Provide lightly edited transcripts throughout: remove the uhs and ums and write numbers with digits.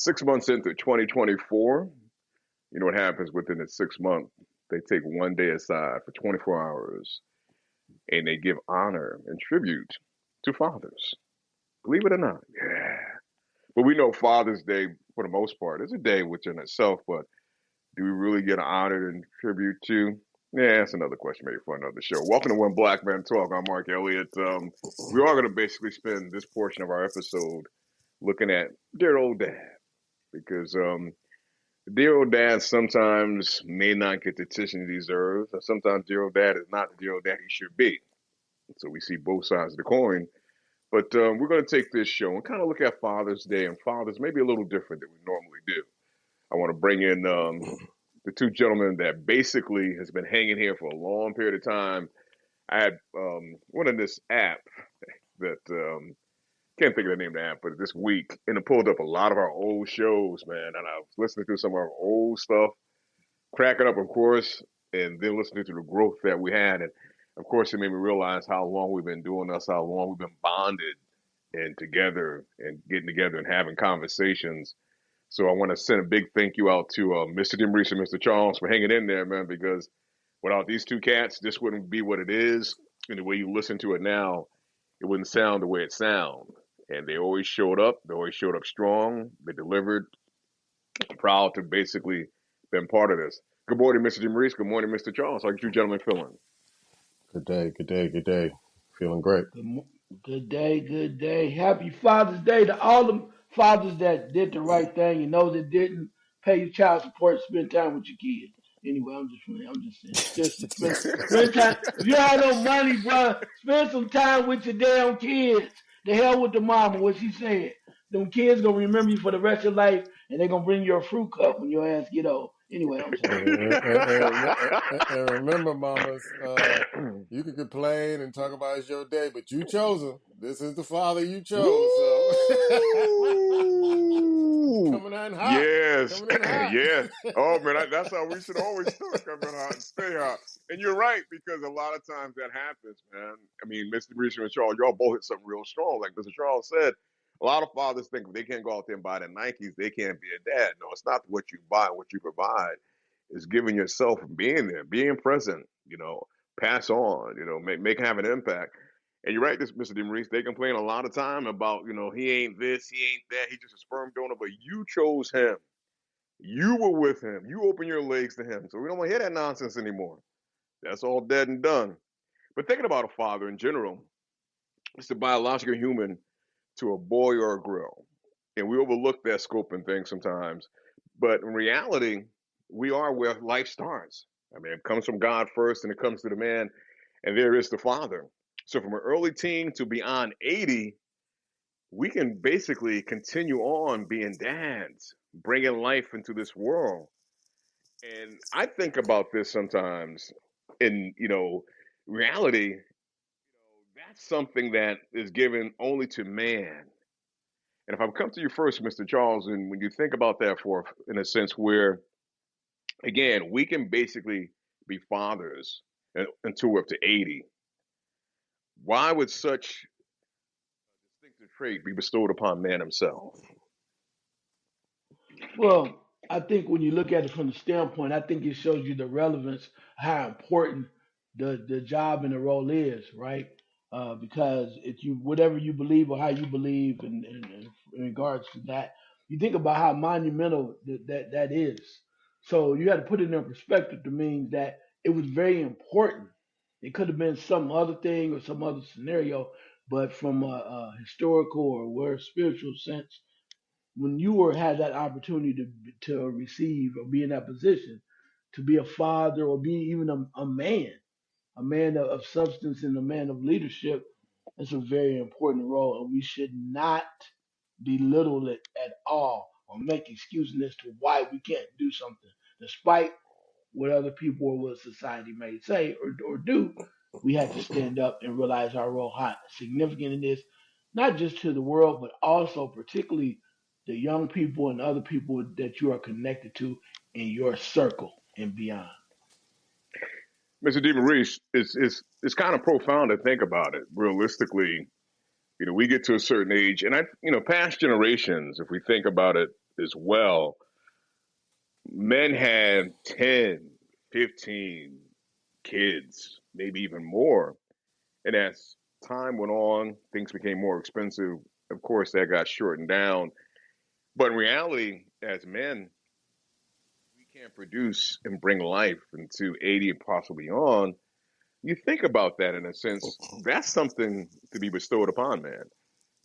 6 months into 2024, you know what happens within the 6 month? They take one day aside for 24 hours and they give honor and tribute to fathers. Believe it or not. Yeah. But we know Father's Day, for the most part, is a day within itself, but do we really get honored and tribute to? Yeah, that's another question maybe for another show. Welcome to One Black Man Talk. I'm Mark Elliott. We are going to basically spend this portion of our episode looking at dear old dad because dear old dad sometimes may not get the attention he deserves, and sometimes dear old dad is not the dear old dad he should be. So we see both sides of the coin. But we're going to take this show and kind of look at Father's Day and fathers maybe a little different than we normally do. I want to bring in the two gentlemen that basically has been hanging here for a long period of time. I had one in this app that can't think of the name of the app, but this week, and it pulled up a lot of our old shows, man. And I was listening to some of our old stuff, cracking up, of course, and then listening to the growth that we had. And of course, it made me realize how long we've been doing this, how long we've been bonded and together and getting together and having conversations. So I want to send a big thank you out to Mr. DeMaurice and Mr. Charles for hanging in there, man, because without these two cats, this wouldn't be what it is. And the way you listen to it now, it wouldn't sound the way it sounds. And they always showed up. They always showed up strong. They delivered. I'm proud to basically been part of this. Good morning, Mr. DeMaurice. Good morning, Mr. Charles. How are you gentlemen feeling? Good day, good day, good day. Feeling great. Good day, good day. Happy Father's Day to all the fathers that did the right thing and those that didn't pay your child support, spend time with your kids. Anyway, I'm just saying, just spend time. If you have no money, bro, spend some time with your damn kids. The hell with the mama, what she said. Them kids gonna remember you for the rest of your life, and they gonna bring you a fruit cup when your ass get old. Anyway, I'm sorry. And remember, mamas, you can complain and talk about it's your day, but you chose him. This is the father you chose. So Woo! coming in hot. Yes, Coming in hot. yes. Oh man, that's how we should always start coming hot and stay hot. And you're right because a lot of times that happens, man. I mean, Mr. Reese and Charles, y'all both hit something real strong. Like Mr. Charles said, a lot of fathers think if they can't go out there and buy the Nikes, they can't be a dad. No, it's not what you buy, what you provide. It's giving yourself being there, being present. Pass on. Make have an impact. And you're right, this Mr. DeMaurice, they complain a lot of time about, he ain't this, he ain't that, he's just a sperm donor, but you chose him. You were with him. You opened your legs to him. So we don't want to hear that nonsense anymore. That's all dead and done. But thinking about a father in general, it's the biological human to a boy or a girl. And we overlook that scope and things sometimes. But in reality, we are where life starts. I mean, it comes from God first and it comes to the man, and there is the father. So from an early teen to beyond 80, we can basically continue on being dads, bringing life into this world. And I think about this sometimes in, reality, that's something that is given only to man. And if I come to you first, Mr. Charles, and when you think about that for, in a sense where, again, we can basically be fathers until we're up to 80. Why would such distinctive trait be bestowed upon man himself? Well, I think when you look at it from the standpoint, I think it shows you the relevance, how important the job and the role is, right? Because if you whatever you believe or how you believe in regards to that, you think about how monumental that is. So you got to put it in perspective to mean that it was very important. It could have been some other thing or some other scenario, but from a historical or word spiritual sense, when you were had that opportunity to receive or be in that position to be a father or be even a man of substance and a man of leadership, that's a very important role, and we should not belittle it at all or make excuses as to why we can't do something, despite what other people or what society may say or do. We have to stand up and realize our role, how significant it is, not just to the world, but also particularly the young people and other people that you are connected to in your circle and beyond. Mr. DeMaurice, it's kind of profound to think about it. Realistically, we get to a certain age, and past generations, if we think about it, as well, men had 10, 15 kids, maybe even more. And as time went on, things became more expensive. Of course, that got shortened down. But in reality, as men, we can't produce and bring life into 80 and possibly on. You think about that in a sense, that's something to be bestowed upon man.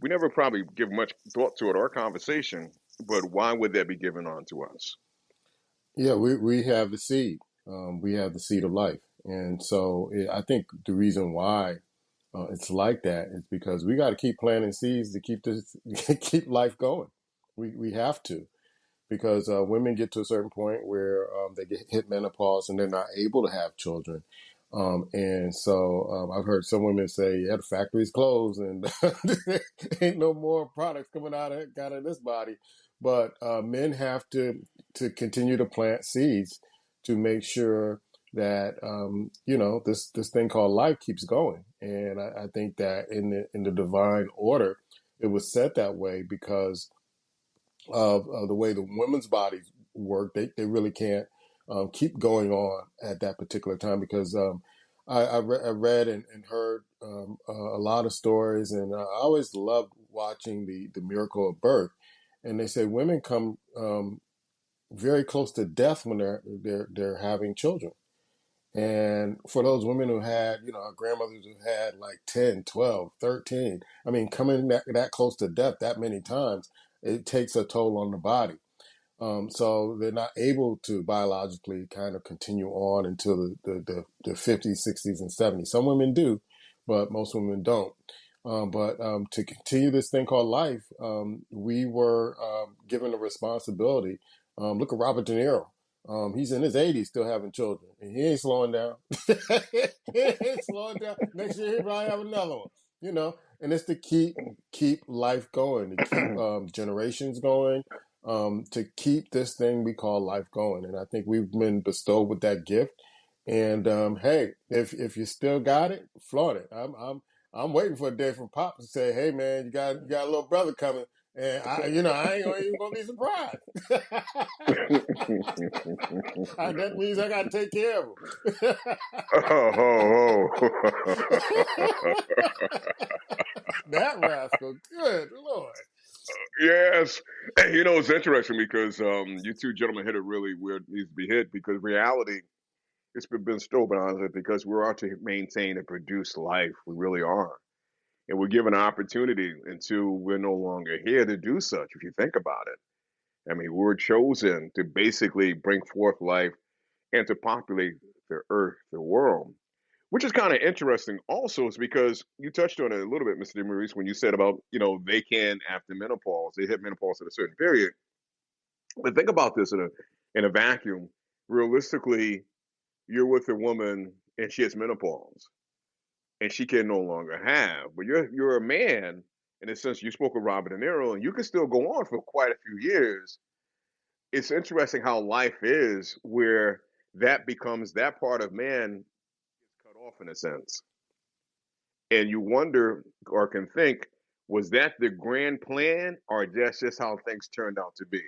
We never probably give much thought to it or conversation, but why would that be given on to us? Yeah, we have the seed. We have the seed of life. And so I think the reason why it's like that is because we got to keep planting seeds to keep this, keep life going. We have to. Because women get to a certain point where they get hit menopause and they're not able to have children. And so I've heard some women say, yeah, the factory's closed and ain't no more products coming out of this body. But men have to continue to plant seeds to make sure that this thing called life keeps going. And I think that in the divine order, it was set that way because of the way the women's bodies work. They really can't keep going on at that particular time because I read and heard a lot of stories, and I always loved watching the miracle of birth. And they say women come very close to death when they're having children. And for those women who had, our grandmothers who had like 10, 12, 13, I mean, coming that close to death that many times, it takes a toll on the body. So they're not able to biologically kind of continue on until the 50s, 60s, and 70s. Some women do, but most women don't. But to continue this thing called life, we were given a responsibility. Look at Robert De Niro. He's in his 80s still having children, and he ain't slowing down. He ain't slowing down. Next year he'll probably have another one. And it's to keep life going, to keep generations going, to keep this thing we call life going. And I think we've been bestowed with that gift. And hey, if you still got it, flaunt it. I'm waiting for a day from Pop to say, "Hey man, you got a little brother coming," and I ain't even gonna be surprised. That means I gotta take care of him. Oh, That rascal, good Lord. yes. It's interesting because you two gentlemen hit it really where it needs to be hit because reality, it's been bestowed on us because we're out to maintain and produce life. We really are. And we're given an opportunity until we're no longer here to do such, if you think about it. I mean, we're chosen to basically bring forth life and to populate the earth, the world, which is kind of interesting also is because you touched on it a little bit, Mr. Maurice, when you said about, they can after menopause, they hit menopause at a certain period. But think about this in a vacuum. Realistically, you're with a woman and she has menopause and she can no longer have. But you're a man, in a sense, you spoke of Robert De Niro, and you can still go on for quite a few years. It's interesting how life is where that becomes that part of man is cut off in a sense. And you wonder or can think, was that the grand plan or that's just how things turned out to be?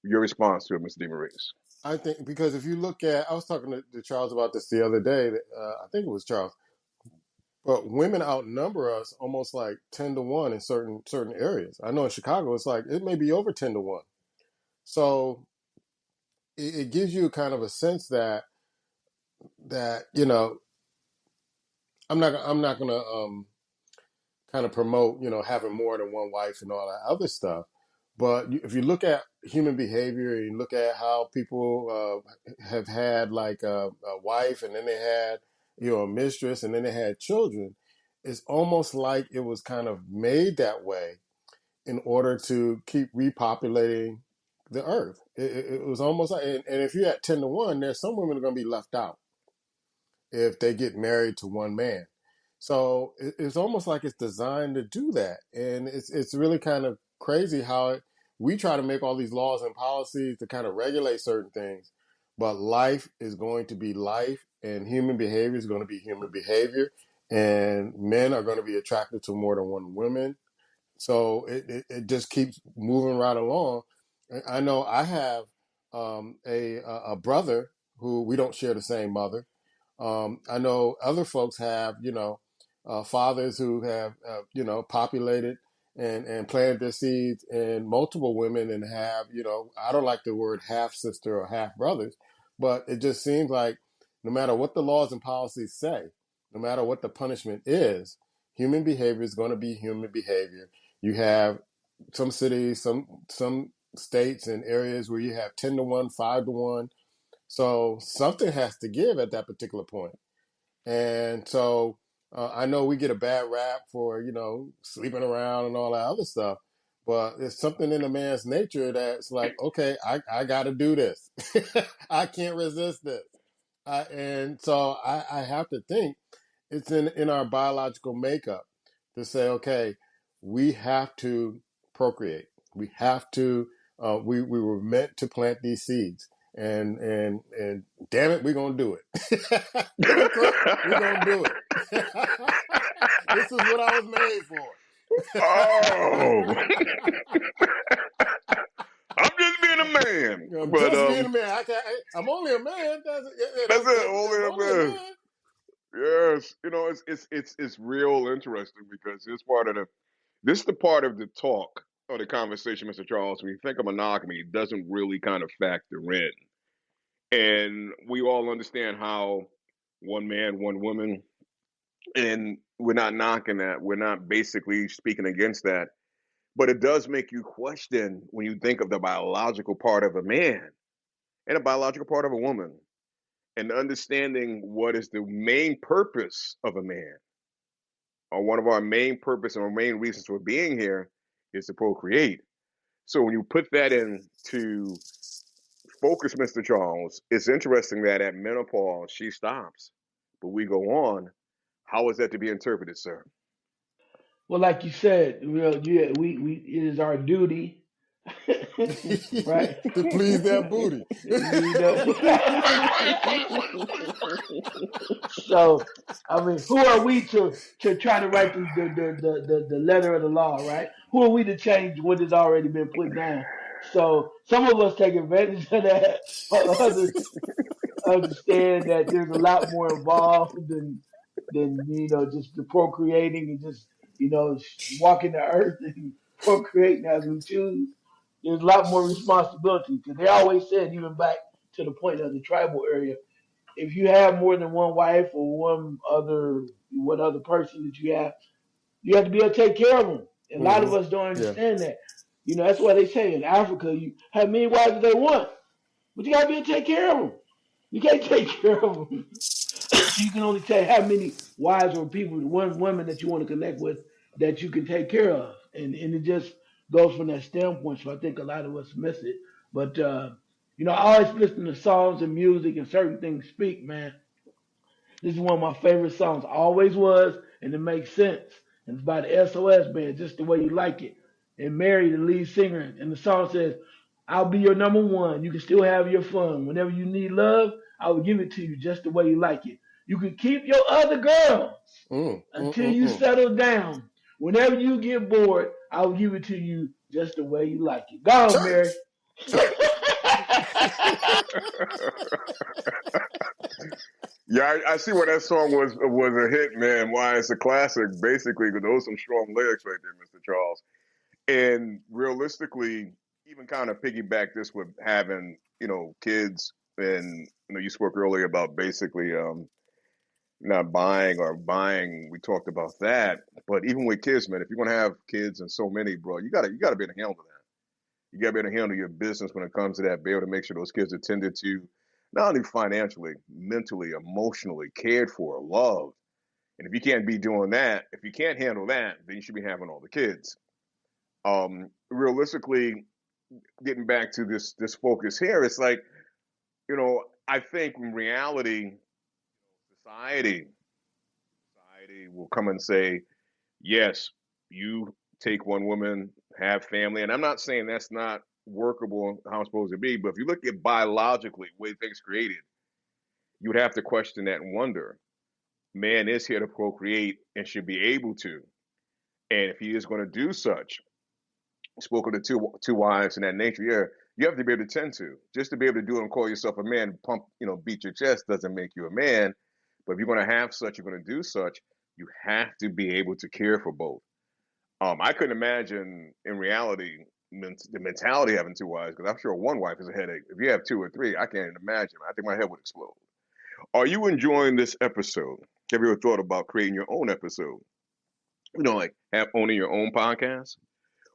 Your response to it, Mr. DeMaurice. I think because if you look at, I was talking to Charles about this the other day. I think it was Charles. But women outnumber us almost like 10 to 1 in certain areas. I know in Chicago, it's like it may be over 10 to 1. So it gives you kind of a sense that I'm not gonna kind of promote having more than one wife and all that other stuff. But if you look at human behavior and you look at how people have had like a wife and then they had a mistress and then they had children, it's almost like it was kind of made that way in order to keep repopulating the earth. It was almost like, and if you're at 10 to 1, there's some women are going to be left out if they get married to one man. So it's almost like it's designed to do that, and it's really kind of crazy how we try to make all these laws and policies to kind of regulate certain things, but life is going to be life, and human behavior is going to be human behavior, and men are going to be attracted to more than one woman. So it just keeps moving right along. I know I have a brother who we don't share the same mother. I know other folks have, fathers who have, populated and planted their seeds in multiple women and have, I don't like the word half sister or half brothers, but it just seems like no matter what the laws and policies say, no matter what the punishment is, human behavior is going to be human behavior. You have some cities, some states and areas where you have 10 to 1, 5 to 1. So something has to give at that particular point. And so I know we get a bad rap for, sleeping around and all that other stuff. But there's something in a man's nature that's like, okay, I got to do this. I can't resist this. And so I have to think it's in our biological makeup to say, okay, we have to procreate. We have to. We were meant to plant these seeds, and damn it, we're gonna do it. Hypocrite, we're gonna do it. This is what I was made for. Oh, I'm just being a man, I'm but just being a man. I'm only a man. that's it. I'm Only a only a man. man. Yes, it's real interesting because this is the part of the talk or the conversation, Mr. Charles. When you think of monogamy, it doesn't really kind of factor in, and we all understand how one man, one woman, and we're not knocking that. We're not basically speaking against that, but it does make you question when you think of the biological part of a man and a biological part of a woman, and understanding what is the main purpose of a man, or one of our main purpose and our main reasons for being here is to procreate. So when you put that into focus, Mr. Charles, it's interesting that at menopause she stops, but we go on. How is that to be interpreted, sir? Well, like you said, yeah, we it is our duty, right? To please that booty. You know. So, I mean, who are we to try to write the letter of the law, right? Who are we to change what has already been put down? So, some of us take advantage of that, while others understand that there's a lot more involved than just the procreating and just walking the earth and procreating as we choose. There's a lot more responsibility because they always said, even back to the point of the tribal area, if you have more than one wife or one other person that you have to be able to take care of them. And a lot Hmm. of us don't Yeah. understand that. That's why they say in Africa you have many wives as they want, but you got to be able to take care of them. You can't take care of them. You can only tell how many wives or people, women that you want to connect with that you can take care of, and it just goes from that standpoint. So I think a lot of us miss it. But I always listen to songs and music and certain things speak, man. This is one of my favorite songs. Always was, and it makes sense. And it's by the SOS band, just the way you like it. And Mary, the lead singer, and the song says, "I'll be your number one. You can still have your fun. Whenever you need love, I will give it to you just the way you like it. You can keep your other girls Mm, mm, until mm, you mm. settle down. Whenever you get bored, I will give it to you just the way you like it. Go on, Mary." Church, church. Yeah, I see why that song was a hit, man. Why it's a classic, basically, because those are some strong lyrics right there, Mr. Charles. And realistically, even kind of piggyback this with having kids, and you spoke earlier about basically not buying or buying. We talked about that, but even with kids, man, if you're gonna have kids and so many, bro, you gotta be able to handle that. You gotta be able to handle your business when it comes to that. Be able to make sure those kids are tended to, not only financially, mentally, emotionally, cared for, loved. And if you can't be doing that, if you can't handle that, then you should be having all the kids. Realistically, getting back to this focus here, it's like I think in reality, society society will come and say, yes, you take one woman, have family, and I'm not saying that's not workable how it's supposed to be, but if you look at biologically the way things created, you would have to question that and wonder. Man is here to procreate and should be able to, and if he is going to do such, spoken to two wives and that nature, yeah, you have to be able to tend to. Just to be able to do it and call yourself a man, pump, beat your chest doesn't make you a man. But if you're going to have such, you're going to do such, you have to be able to care for both. I couldn't imagine in reality the mentality of having two wives, because I'm sure one wife is a headache. If you have two or three, I can't imagine. I think my head would explode. Are you enjoying this episode? Have you ever thought about creating your own episode? Like owning your own podcast?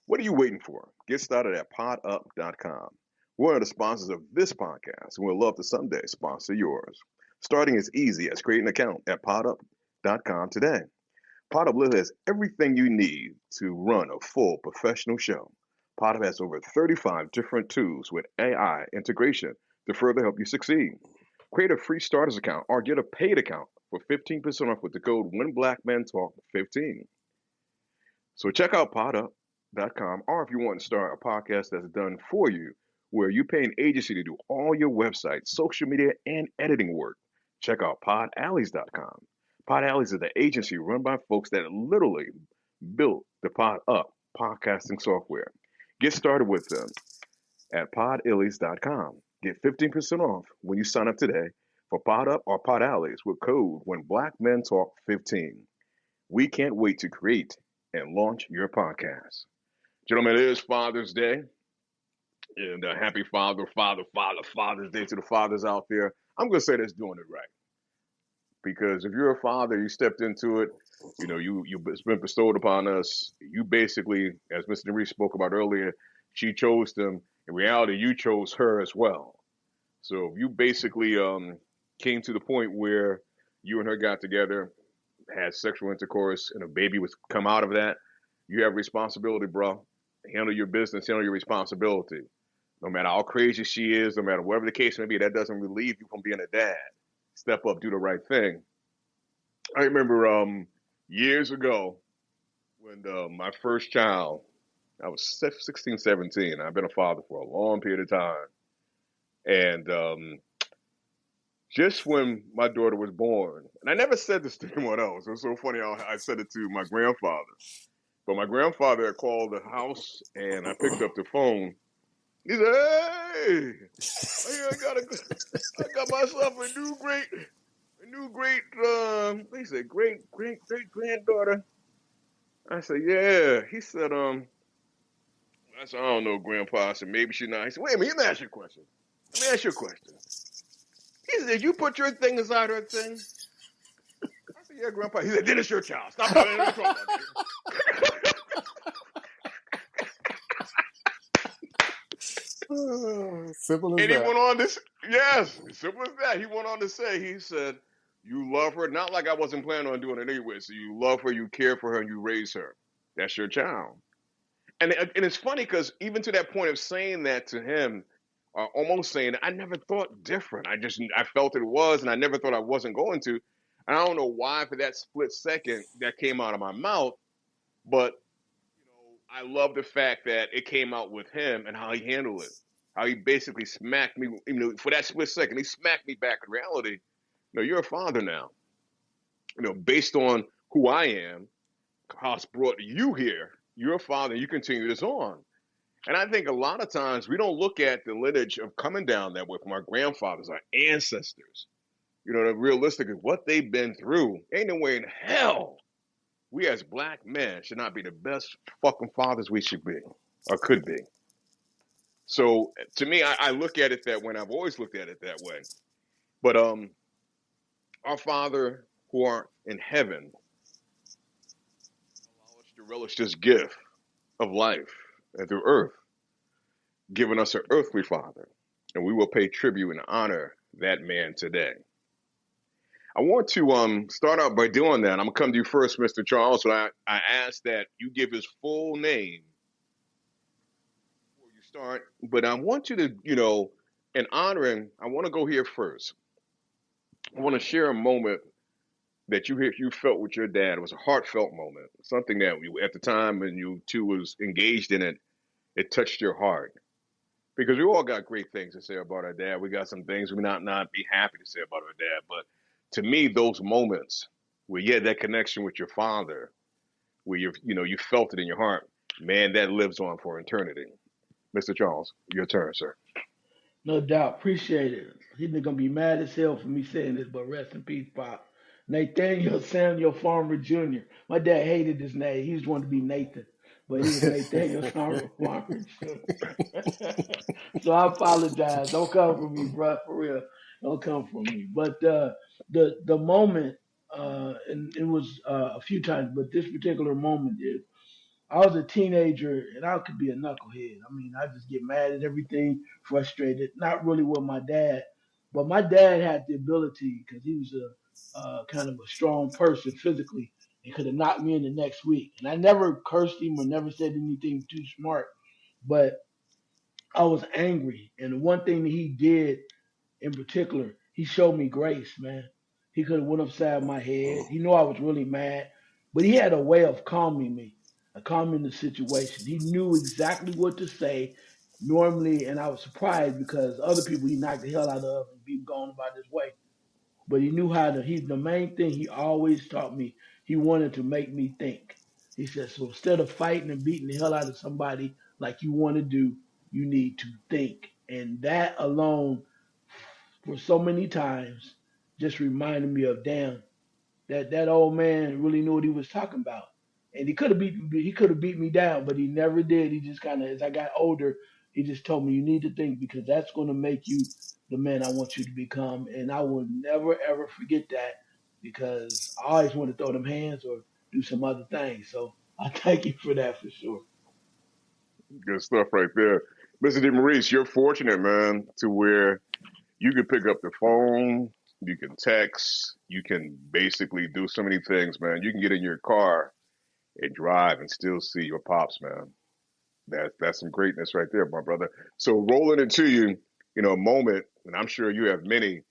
What are you waiting for? Get started at podup.com. We're one of the sponsors of this podcast, and we'd love to someday sponsor yours. Starting as easy as creating an account at podup.com today. PodUp has everything you need to run a full professional show. PodUp has over 35 different tools with AI integration to further help you succeed. Create a free starters account or get a paid account for 15% off with the code WhenBlackMenTalk15. So check out PodUp.com, or if you want to start a podcast that's done for you, where you pay an agency to do all your website, social media, and editing work, check out PodAllies.com. Pod Allies is the agency run by folks that literally built the Pod Up podcasting software. Get started with them at podillies.com. Get 15% off when you sign up today for Pod Up or Pod Allies with code WhenBlackMenTalk15. We can't wait to create and launch your podcast. Gentlemen, it is Father's Day. And happy Father's Day to the fathers out there. I'm going to say that's doing it right. Because if you're a father, you stepped into it, it's been bestowed upon us. You basically, as Mr. Reese spoke about earlier, she chose them. In reality, you chose her as well. So you basically came to the point where you and her got together, had sexual intercourse, and a baby was come out of that. You have responsibility, bro. Handle your business, handle your responsibility. No matter how crazy she is, no matter whatever the case may be, that doesn't relieve you from being a dad. Step up, do the right thing. I remember years ago when my first child, I was 16, 17. I've been a father for a long period of time. And just when my daughter was born, and I never said this to anyone else. It was so funny how I said it to my grandfather. But my grandfather had called the house, and I picked up the phone. He said, "Hey, I got myself a new great, he said, great granddaughter." I said, "Yeah." He said, I said, "I don't know, Grandpa." I said, "Maybe she's not." He said, "Wait a minute, let me ask you a question. He said, "Did you put your thing inside her thing?" I said, "Yeah, Grandpa." He said, "Then it's your child. Stop talking about that." Simple as And he that. went on this, yes, simple as that. He went on to say, he said, "You love her, not like I wasn't planning on doing it anyway. So you love her, you care for her, and you raise her. That's your child." And it's funny because even to that point of saying that to him, almost saying, I never thought different. I felt it was, and I never thought I wasn't going to. And I don't know why for that split second that came out of my mouth, but I love the fact that it came out with him and how he handled it. How he basically smacked me, for that split second, he smacked me back in reality. You're a father now. Based on who I am, how it's brought you here, you're a father, you continue this on. And I think a lot of times we don't look at the lineage of coming down that way from our grandfathers, our ancestors. The realistic is what they've been through. Ain't no way in hell we as black men should not be the best fucking fathers we should be or could be. So to me, I look at it that way, and I've always looked at it that way. But our Father who art in heaven, allow us to relish this gift of life and through earth, giving us an earthly father, and we will pay tribute and honor that man today. I want to start out by doing that. I'm going to come to you first, Mr. Charles, but I ask that you give his full name before you start. But I want you to, in honoring, I want to go here first. I want to share a moment that you felt with your dad. It was a heartfelt moment, something that at the time when you two was engaged in it, it touched your heart. Because we all got great things to say about our dad. We got some things we not be happy to say about our dad. But to me, those moments where you had that connection with your father, where you felt it in your heart, man, that lives on for eternity. Mr. Charles, your turn, sir. No doubt. Appreciate it. He's gonna be mad as hell for me saying this, but rest in peace, Pop. Nathaniel Samuel Farmer Jr. My dad hated his name. He just wanted to be Nathan, but he was Nathaniel Samuel Farmer Jr. So I apologize. Don't come for me, bro. For real. Don't come for me. But the moment, and it was a few times, but this particular moment is I was a teenager and I could be a knucklehead. I mean, I just get mad at everything, frustrated. Not really with my dad, but my dad had the ability because he was a kind of a strong person physically and could have knocked me in the next week. And I never cursed him or never said anything too smart, but I was angry. And the one thing that he did in particular, he showed me grace, man. He could have went upside my head. He knew I was really mad, but he had a way of calming me, calming the situation. He knew exactly what to say normally, and I was surprised because other people he knocked the hell out of and be gone about his way. But he knew how to. He the main thing he always taught me. He wanted to make me think. He said, so instead of fighting and beating the hell out of somebody like you want to do, you need to think. And that alone for so many times just reminded me of damn that old man really knew what he was talking about. And he could have beat me down, but he never did. He just kind of as I got older, he just told me you need to think because that's going to make you the man I want you to become. And I will never ever forget that because I always want to throw them hands or do some other things. So I thank you for that for sure. Good stuff right there. Mr. DeMaurice, you're fortunate, man, to where you can pick up the phone, you can text, you can basically do so many things, man. You can get in your car and drive and still see your pops, man. That's some greatness right there, my brother. So rolling into you, a moment, and I'm sure you have many,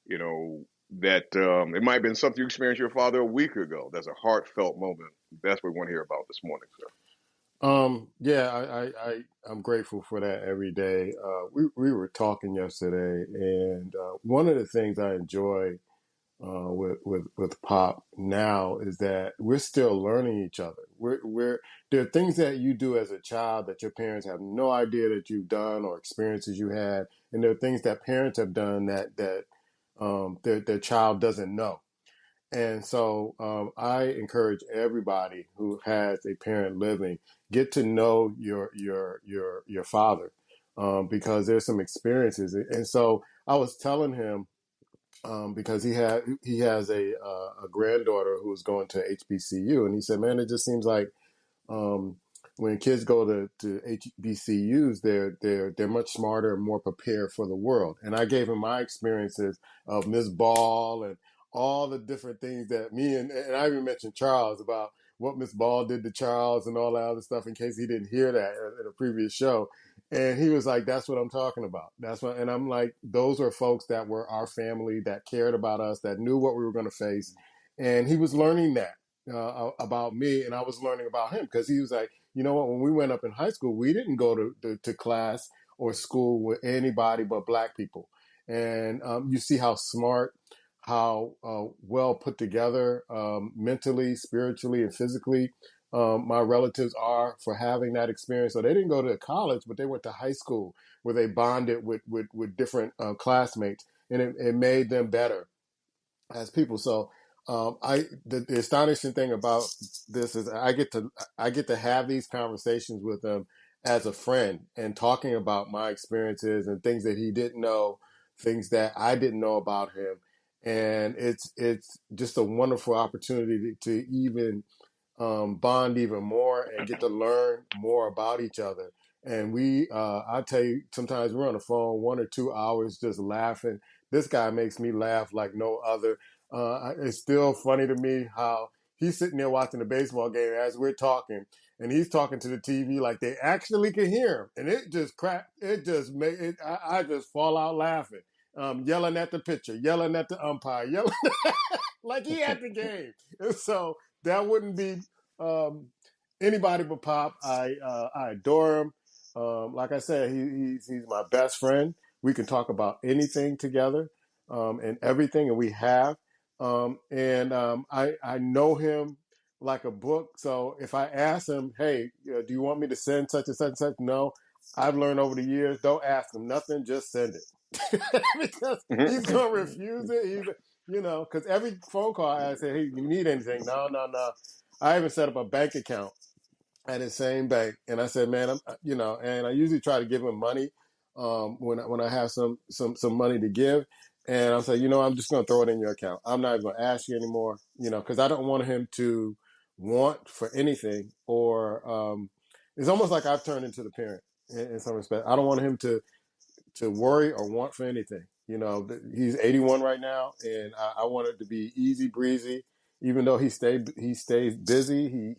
you know, that it might have been something you experienced your father a week ago. That's a heartfelt moment. That's what we want to hear about this morning, sir. Yeah, I'm grateful for that every day. We were talking yesterday, and one of the things I enjoy with Pop now is that we're still learning each other. We're there are things that you do as a child that your parents have no idea that you've done or experiences you had, and there are things that parents have done that their child doesn't know. And so I encourage everybody who has a parent living, get to know your father because there's some experiences. And so I was telling him because he has a granddaughter who's going to HBCU, and he said, "Man, it just seems like um, when kids go to HBCUs, they're much smarter and more prepared for the world." And I gave him my experiences of Miss Ball and all the different things that and I even mentioned Charles about what Miss Ball did to Charles and all that other stuff in case he didn't hear that in a previous show. And he was like, "That's what I'm talking about. That's what." And I'm like, "Those are folks that were our family, that cared about us, that knew what we were going to face." And he was learning that about me, and I was learning about him because he was like, "You know what? When we went up in high school, we didn't go to class or school with anybody but black people." And you see how smart, how well put together mentally, spiritually, and physically my relatives are for having that experience. So they didn't go to college, but they went to high school where they bonded with different classmates, and it made them better as people. So the astonishing thing about this is I get to have these conversations with him as a friend and talking about my experiences and things that he didn't know, things that I didn't know about him. And it's just a wonderful opportunity to even bond even more and get to learn more about each other. And I tell you, sometimes we're on the phone 1 or 2 hours just laughing. This guy makes me laugh like no other. It's still funny to me how he's sitting there watching the baseball game as we're talking, and he's talking to the TV like they actually can hear him, and it just crap. It just make it. I just fall out laughing, yelling at the pitcher, yelling at the umpire, yelling like he at the game. And so that wouldn't be um, anybody but Pop. I adore him. Like I said, he's my best friend. We can talk about anything together and everything, and we have. I know him like a book. So if I ask him, hey, do you want me to send such and such and such? No. I've learned over the years, don't ask him nothing, just send it. Because he's going to refuse it. Because every phone call I say, hey, you need anything? No, no, no. I even set up a bank account at his same bank, and I said, "Man, and I usually try to give him money when I have some money to give." And I'm saying, I'm just going to throw it in your account. I'm not going to ask you anymore, because I don't want him to want for anything. Or it's almost like I've turned into the parent in some respect. I don't want him to worry or want for anything. He's 81 right now, and I want it to be easy breezy. Even though he stays busy,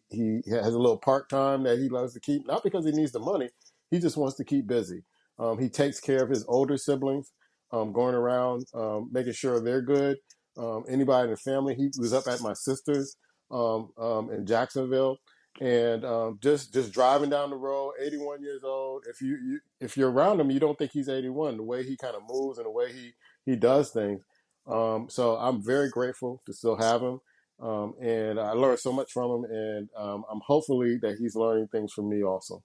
he has a little part time that he loves to keep. Not because he needs the money, he just wants to keep busy. He takes care of his older siblings, going around making sure they're good. Anybody in the family, he was up at my sister's in Jacksonville, and just driving down the road, 81 years old. If you're around him, you don't think he's 81. The way he kind of moves and the way he does things. So I'm very grateful to still have him, and I learned so much from him. And I'm hopefully that he's learning things from me also.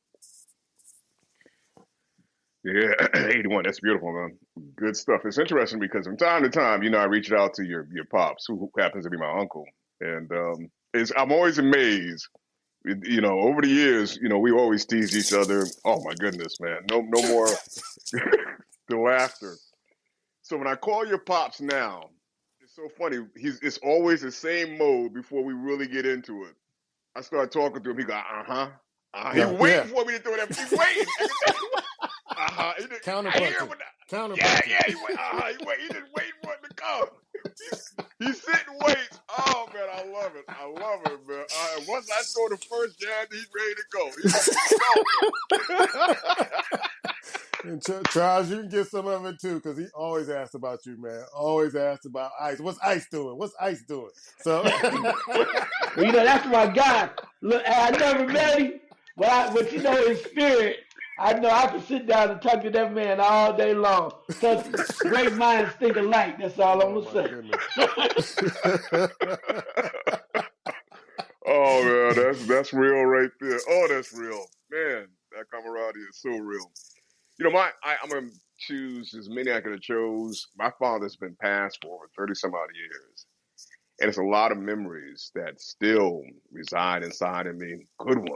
Yeah, 81. That's beautiful, man. Good stuff. It's interesting because from time to time, I reach out to your pops, who happens to be my uncle, and I'm always amazed. Over the years, we always tease each other. Oh my goodness, man! No more the laughter. So when I call your pops now, it's so funny. It's always the same mode before we really get into it. I start talking to him. He go, uh-huh. He Yeah. waiting for me to throw that. He waiting. Uh-huh. I hear Counterpunching. him. Counterpunching. Yeah. He wait. He just waiting for it to come. He's sitting waits. Oh man, I love it. I love it, man. Once I throw the first jab, he's ready to go. He's ready to go, man. And Charles, you can get some of it too, because he always asks about you, man. Always asks about Ice. What's Ice doing? What's Ice doing? So, That's my guy. Look, I never met him, but in spirit, I know I can sit down and talk to that man all day long. Cause great minds think alike. That's all I'm oh gonna my say. goodness. Oh man, that's real right there. Oh, that's real, man. That camaraderie is so real. I'm gonna choose as many I could have chose. My father's been passed for over 30 some odd years, and it's a lot of memories that still reside inside of me. Good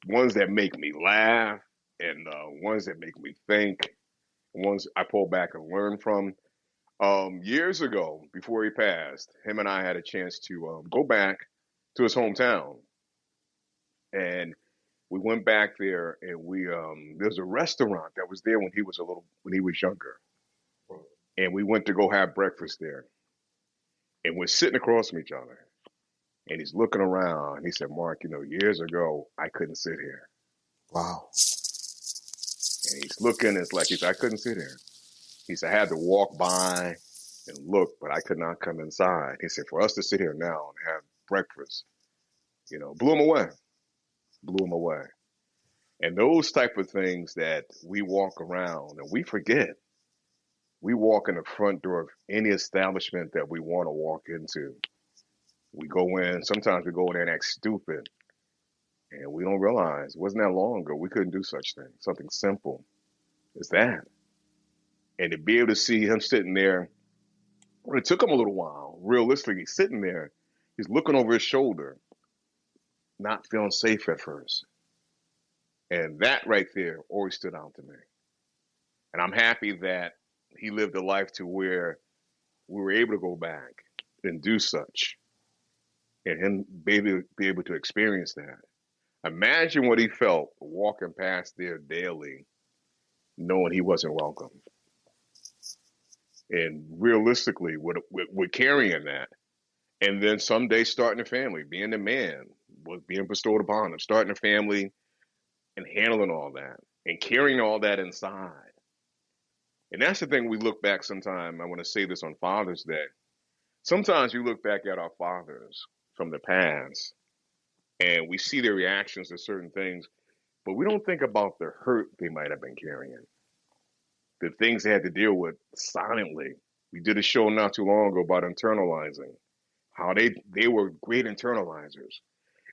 ones that make me laugh, and ones that make me think. Ones I pull back and learn from. Years ago, before he passed, him and I had a chance to go back to his hometown, and we went back there, and there's a restaurant that was there when he was younger, and we went to go have breakfast there, and we're sitting across from each other, and he's looking around. He said, "Mark, years ago I couldn't sit here," Wow. and he's looking. It's like he said, "I couldn't sit here." He said, "I had to walk by and look, but I could not come inside." He said, "For us to sit here now and have breakfast, blew him away, blew him away." And those type of things that we walk around and we forget. We walk in the front door of any establishment that we want to walk into. We go in, sometimes we go in there and act stupid, and we don't realize it wasn't that long ago we couldn't do such things. Something simple as that. And to be able to see him sitting there, well, it took him a little while. Realistically, sitting there, he's looking over his shoulder, not feeling safe at first. And that right there always stood out to me. And I'm happy that he lived a life to where we were able to go back and do such, and him be able to experience that. Imagine what he felt walking past there daily, knowing he wasn't welcome, and realistically, with carrying that, and then someday starting a family, being a man, was being bestowed upon him, starting a family, and handling all that, and carrying all that inside. And that's the thing we look back sometime. I want to say this on Father's Day. Sometimes we look back at our fathers from the past and we see their reactions to certain things, but we don't think about the hurt they might have been carrying, the things they had to deal with silently. We did a show not too long ago about internalizing. how they were great internalizers.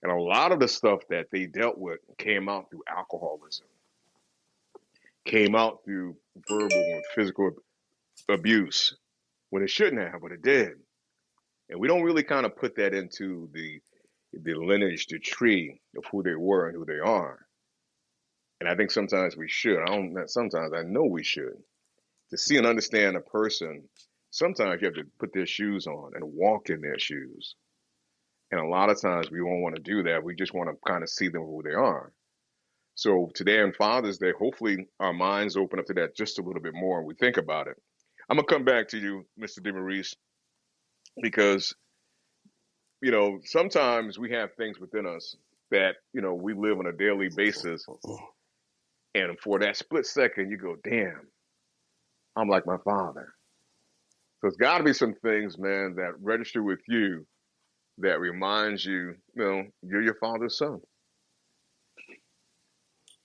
And a lot of the stuff that they dealt with came out through alcoholism, came out through verbal and physical abuse when it shouldn't have, but it did. And we don't really kind of put that into the lineage, the tree of who they were and who they are. And I think sometimes we should. I don't. Sometimes I know we should. To see and understand a person, sometimes you have to put their shoes on and walk in their shoes. And a lot of times we won't want to do that. We just want to kind of see them who they are. So today on Father's Day, hopefully our minds open up to that just a little bit more and we think about it. I'm gonna come back to you, Mr. DeMaurice, because sometimes we have things within us that we live on a daily basis, and for that split second, you go, "Damn, I'm like my father." So it's got to be some things, man, that register with you that reminds you, you're your father's son.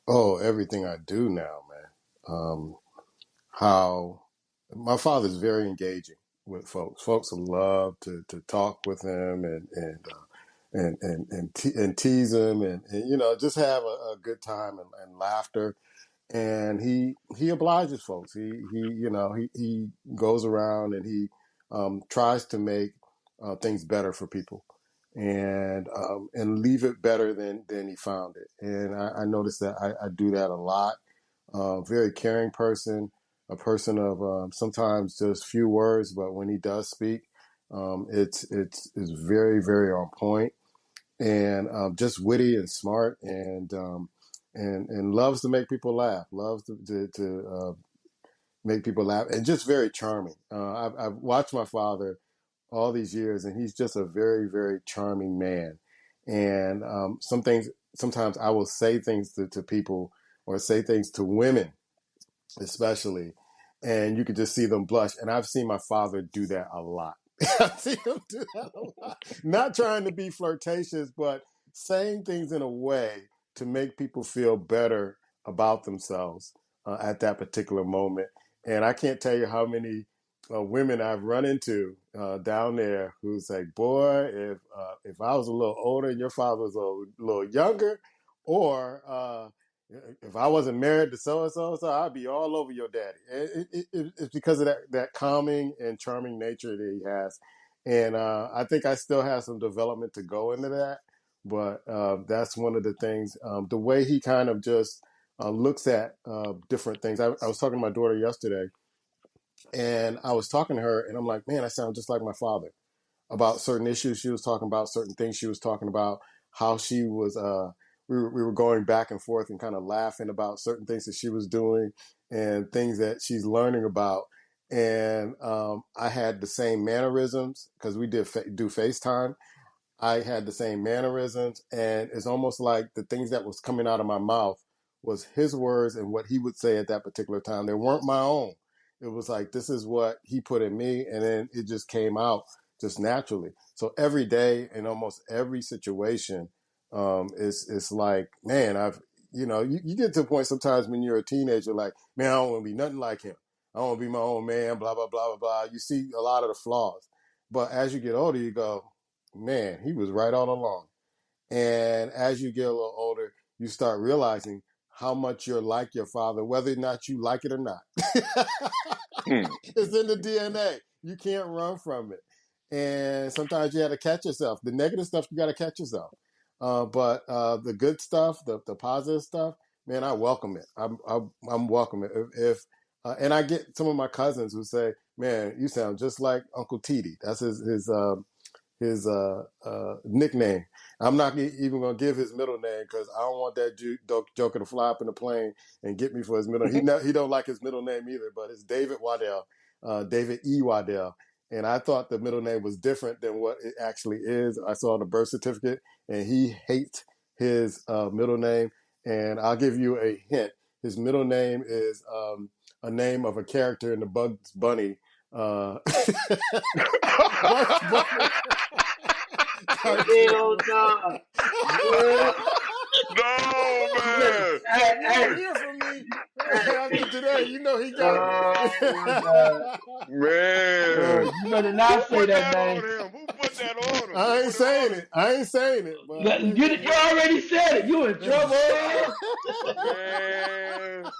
Oh, everything I do now, man. How my father's very engaging with folks. Folks love to talk with him and tease him and just have a good time and laughter. And he obliges folks. He goes around and he tries to make things better for people and leave it better than he found it. And I notice that I do that a lot. Very caring person, a person of sometimes just few words, but when he does speak, it's very very on point and just witty and smart and loves to make people laugh, loves to make people laugh, and just very charming. I've watched my father all these years, and he's just a very, very charming man. And sometimes I will say things to people or say things to women, especially, and you could just see them blush. And I've seen my father do that a lot. I've seen him do that a lot. Not trying to be flirtatious, but saying things in a way to make people feel better about themselves at that particular moment. And I can't tell you how many women I've run into down there who say, "Boy, if I was a little older and your father was a little younger, or if I wasn't married to so and so, I'd be all over your daddy." It's because of that calming and charming nature that he has, and I think I still have some development to go into that. But that's one of the things. The way he kind of just looks at different things. I was talking to my daughter yesterday, and I was talking to her, and I'm like, "Man, I sound just like my father." About certain issues she was talking about, certain things she was talking about, how she was we were going back and forth and kind of laughing about certain things that she was doing and things that she's learning about. And I had the same mannerisms because we did do FaceTime. I had the same mannerisms, and it's almost like the things that was coming out of my mouth was his words and what he would say at that particular time. They weren't my own. It was like, this is what he put in me, and then it just came out just naturally. So every day in almost every situation, it's like, man, you get to a point sometimes when you're a teenager, like, man, I don't want to be nothing like him. I don't want to be my own man, blah, blah, blah, blah, blah. You see a lot of the flaws. But as you get older, you go, man, he was right all along. And as you get a little older, you start realizing how much you're like your father, whether or not you like it or not. It's in the DNA. You can't run from it. And sometimes you have to catch yourself. The negative stuff, you got to catch yourself. But the good stuff, the positive stuff, man, I welcome it. I'm welcome it. And I get some of my cousins who say, "Man, you sound just like Uncle Titi." That's his nickname. I'm not even gonna give his middle name because I don't want that joker to fly up in the plane and get me for his middle. He don't like his middle name either, but it's David Waddell, David E. Waddell. And I thought the middle name was different than what it actually is. I saw the birth certificate, and he hates his middle name. And I'll give you a hint. His middle name is a name of a character in the Bugs Bunny. Bugs Bunny. Hell no. No, man. You won't hear from me after today. You know he got Oh, God. Man. You better not Who say put that that name. on him? Who put put that on him. You I ain't put it on saying him. it. I ain't saying it, but I think You already said it. You in trouble. Man,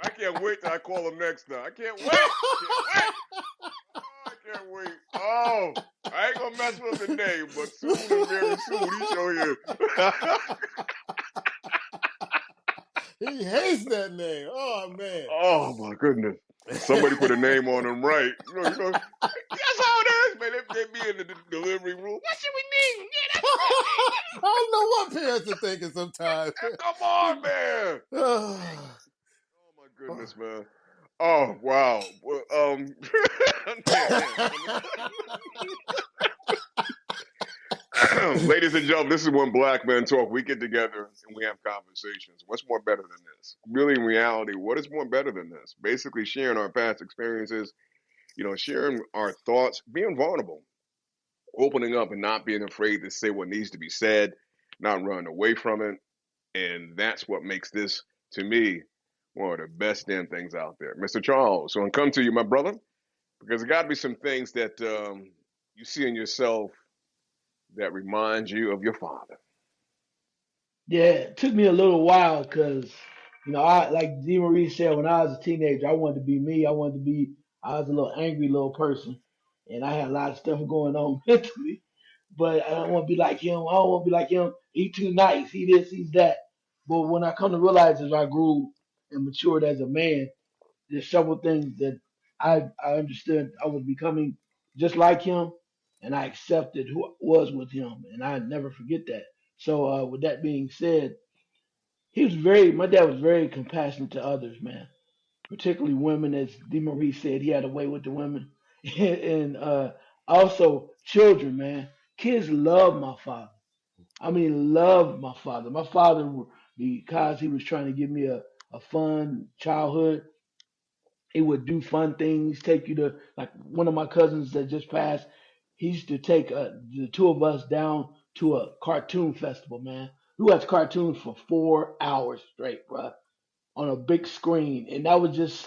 I can't wait till I call him next time. I can't wait. Can't wait. Oh, I can't wait. Oh, I ain't gonna mess with him today, but soon and very soon he show here. he hates that name. Oh man. Oh my goodness. Somebody put a name on him right. That's how it is, man. They be in the delivery room. What should we name him? Yeah, that's a good name. I don't know what parents are thinking sometimes. Come on, man. Oh, Oh my goodness, man. Oh wow. Well, ladies and gentlemen, this is when black men talk. We get together and we have conversations. What's more better than this? Really, in reality, what is more better than this? Basically, sharing our past experiences, sharing our thoughts, being vulnerable, opening up and not being afraid to say what needs to be said, not running away from it. And that's what makes this, to me, one of the best damn things out there. Mr. Charles, so I come to you, my brother, because there got to be some things that you see in yourself that remind you of your father. Yeah, it took me a little while because, I like D. Marie said, when I was a teenager, I wanted to be me. I was a little angry little person, and I had a lot of stuff going on mentally. But I don't want to be like him. I don't want to be like him. He too nice. He this. He's that. But when I come to realize as I grew and matured as a man, there's several things that I understood I was becoming just like him, and I accepted who I was with him, and I never forget that. So with that being said, my dad was very compassionate to others, man, particularly women. As DeMarie said, he had a way with the women, and also children, man. Kids love my father. I mean, love my father. My father, because he was trying to give me a fun childhood, he would do fun things, take you to, like, one of my cousins that just passed. He used to take the two of us down to a cartoon festival, man. We watched cartoons for 4 hours straight, bro, on a big screen, and that was just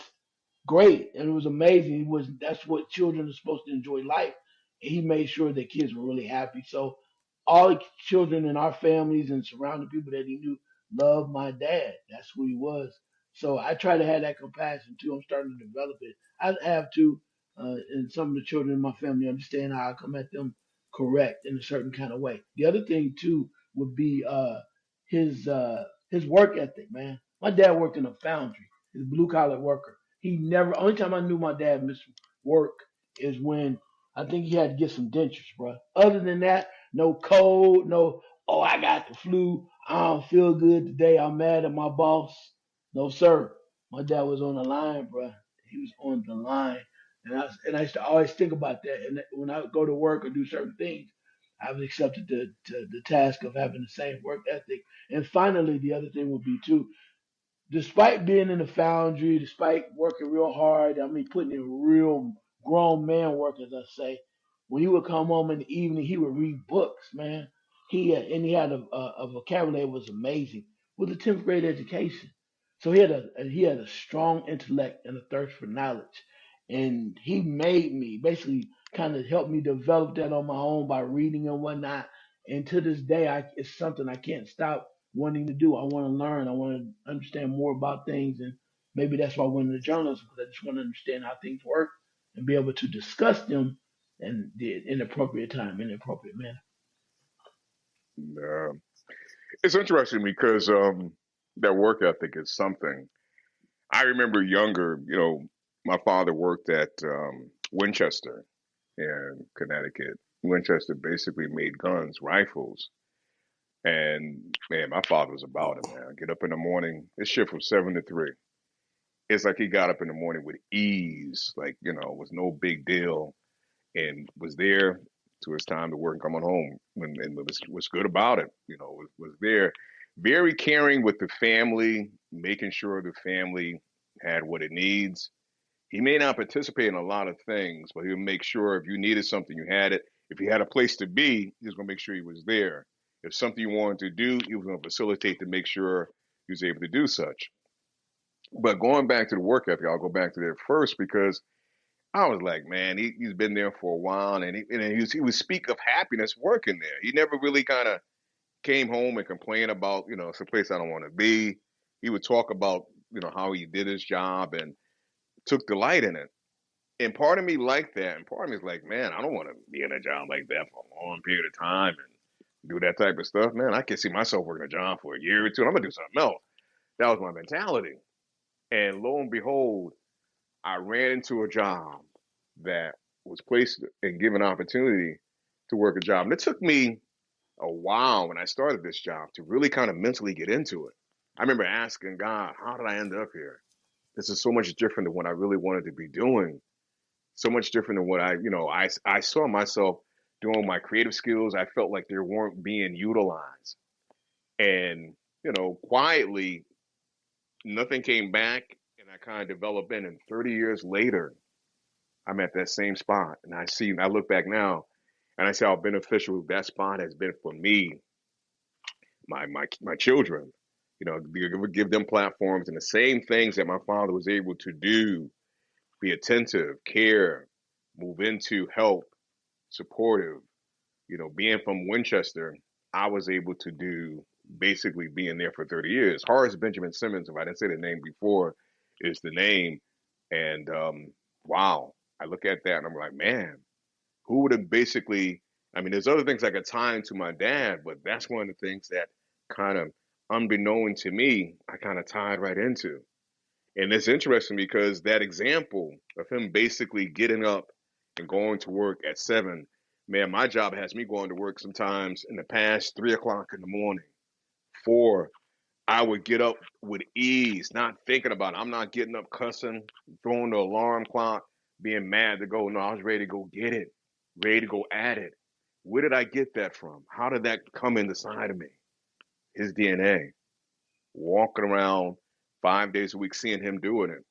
great, and it was amazing. That's what children are supposed to enjoy life. And he made sure that kids were really happy. So all the children in our families and surrounding people that he knew loved my dad. That's who he was. So I try to have that compassion too. I'm starting to develop it. I have to, and some of the children in my family understand how I come at them correct in a certain kind of way. The other thing too would be his work ethic, man. My dad worked in a foundry. He's a blue collar worker. He never. Only time I knew my dad missed work is when I think he had to get some dentures, bro. Other than that, no cold, no. Oh, I got the flu. I don't feel good today. I'm mad at my boss. No, sir. My dad was on the line, bro. He was on the line, and I used to always think about that. And when I go to work or do certain things, I've accepted the task of having the same work ethic. And finally, the other thing would be too, despite being in the foundry, despite working real hard, I mean, putting in real grown man work, as I say, when he would come home in the evening, he would read books, man. He had a vocabulary that was amazing with a 10th grade education. So he had a strong intellect and a thirst for knowledge, and he made me basically kind of helped me develop that on my own by reading and whatnot. And to this day, it's something I can't stop wanting to do. I want to learn. I want to understand more about things, and maybe that's why I went into journalism, because I just want to understand how things work and be able to discuss them in the appropriate time, in the appropriate manner. Uh, it's interesting because that work ethic is something. I remember younger, my father worked at Winchester in Connecticut. Winchester basically made guns, rifles. And man, my father was about it, man. Get up in the morning. His shift was 7 to 3. It's like he got up in the morning with ease, like, was no big deal, and was there to his time to work and coming home. And was good about it, was there. Very caring with the family, making sure the family had what it needs. He may not participate in a lot of things, but he'll make sure if you needed something, you had it. If you had a place to be, he was going to make sure he was there. If something you wanted to do, he was going to facilitate to make sure he was able to do such. But going back to the work ethic, I'll go back to that first because I was like, man, he's been there for a while, and he would speak of happiness working there. He never really kind of came home and complained about, some place I don't want to be. He would talk about, how he did his job and took delight in it. And part of me liked that, and part of me is like, man, I don't want to be in a job like that for a long period of time and do that type of stuff. Man, I can see myself working a job for a year or two, and I'm gonna do something else. That was my mentality. And lo and behold, I ran into a job that was placed and given opportunity to work a job. And it took me a while when I started this job to really kind of mentally get into it. I remember asking God, how did I end up here? This is so much different than what I really wanted to be doing. So much different than what I saw myself doing my creative skills. I felt like they weren't being utilized. And, quietly, nothing came back. And I kind of developed in. And 30 years later, I'm at that same spot. And I look back now and I see how beneficial that spot has been for me, my children. Give them platforms and the same things that my father was able to do, be attentive, care, move into, help, supportive. Being from Winchester, I was able to do basically being there for 30 years. Horace Benjamin Simmons, if I didn't say the name before, is the name. And wow, I look at that and I'm like, man, who would have basically, I mean, there's other things I could tie into my dad, but that's one of the things that kind of unbeknown to me, I kind of tied right into. And it's interesting because that example of him basically getting up and going to work at 7, man, my job has me going to work sometimes in the past 3 o'clock in the morning. 4, I would get up with ease, not thinking about it. I'm not getting up cussing, throwing the alarm clock, being mad to go. No, I was ready to go get it, ready to go at it. Where did I get that from? How did that come in the side of me? His DNA. Walking around 5 days a week, seeing him doing it,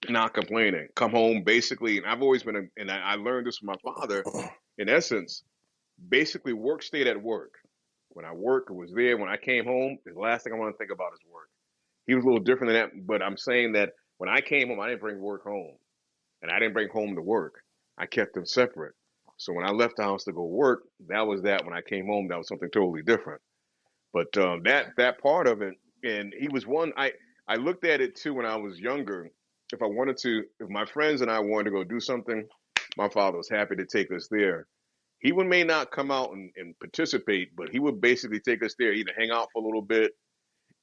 not complaining. Come home basically, and I've always been, and I learned this from my father. In essence, basically, work stayed at work. When I worked, it was there. When I came home, the last thing I want to think about is work. He was a little different than that, but I'm saying that when I came home, I didn't bring work home, and I didn't bring home to work. I kept them separate. So when I left the house to go work, that was that. When I came home, that was something totally different. But that part of it, and he was one. I looked at it too when I was younger. If my friends and I wanted to go do something, my father was happy to take us there. He may not come out and participate, but he would basically take us there, either hang out for a little bit.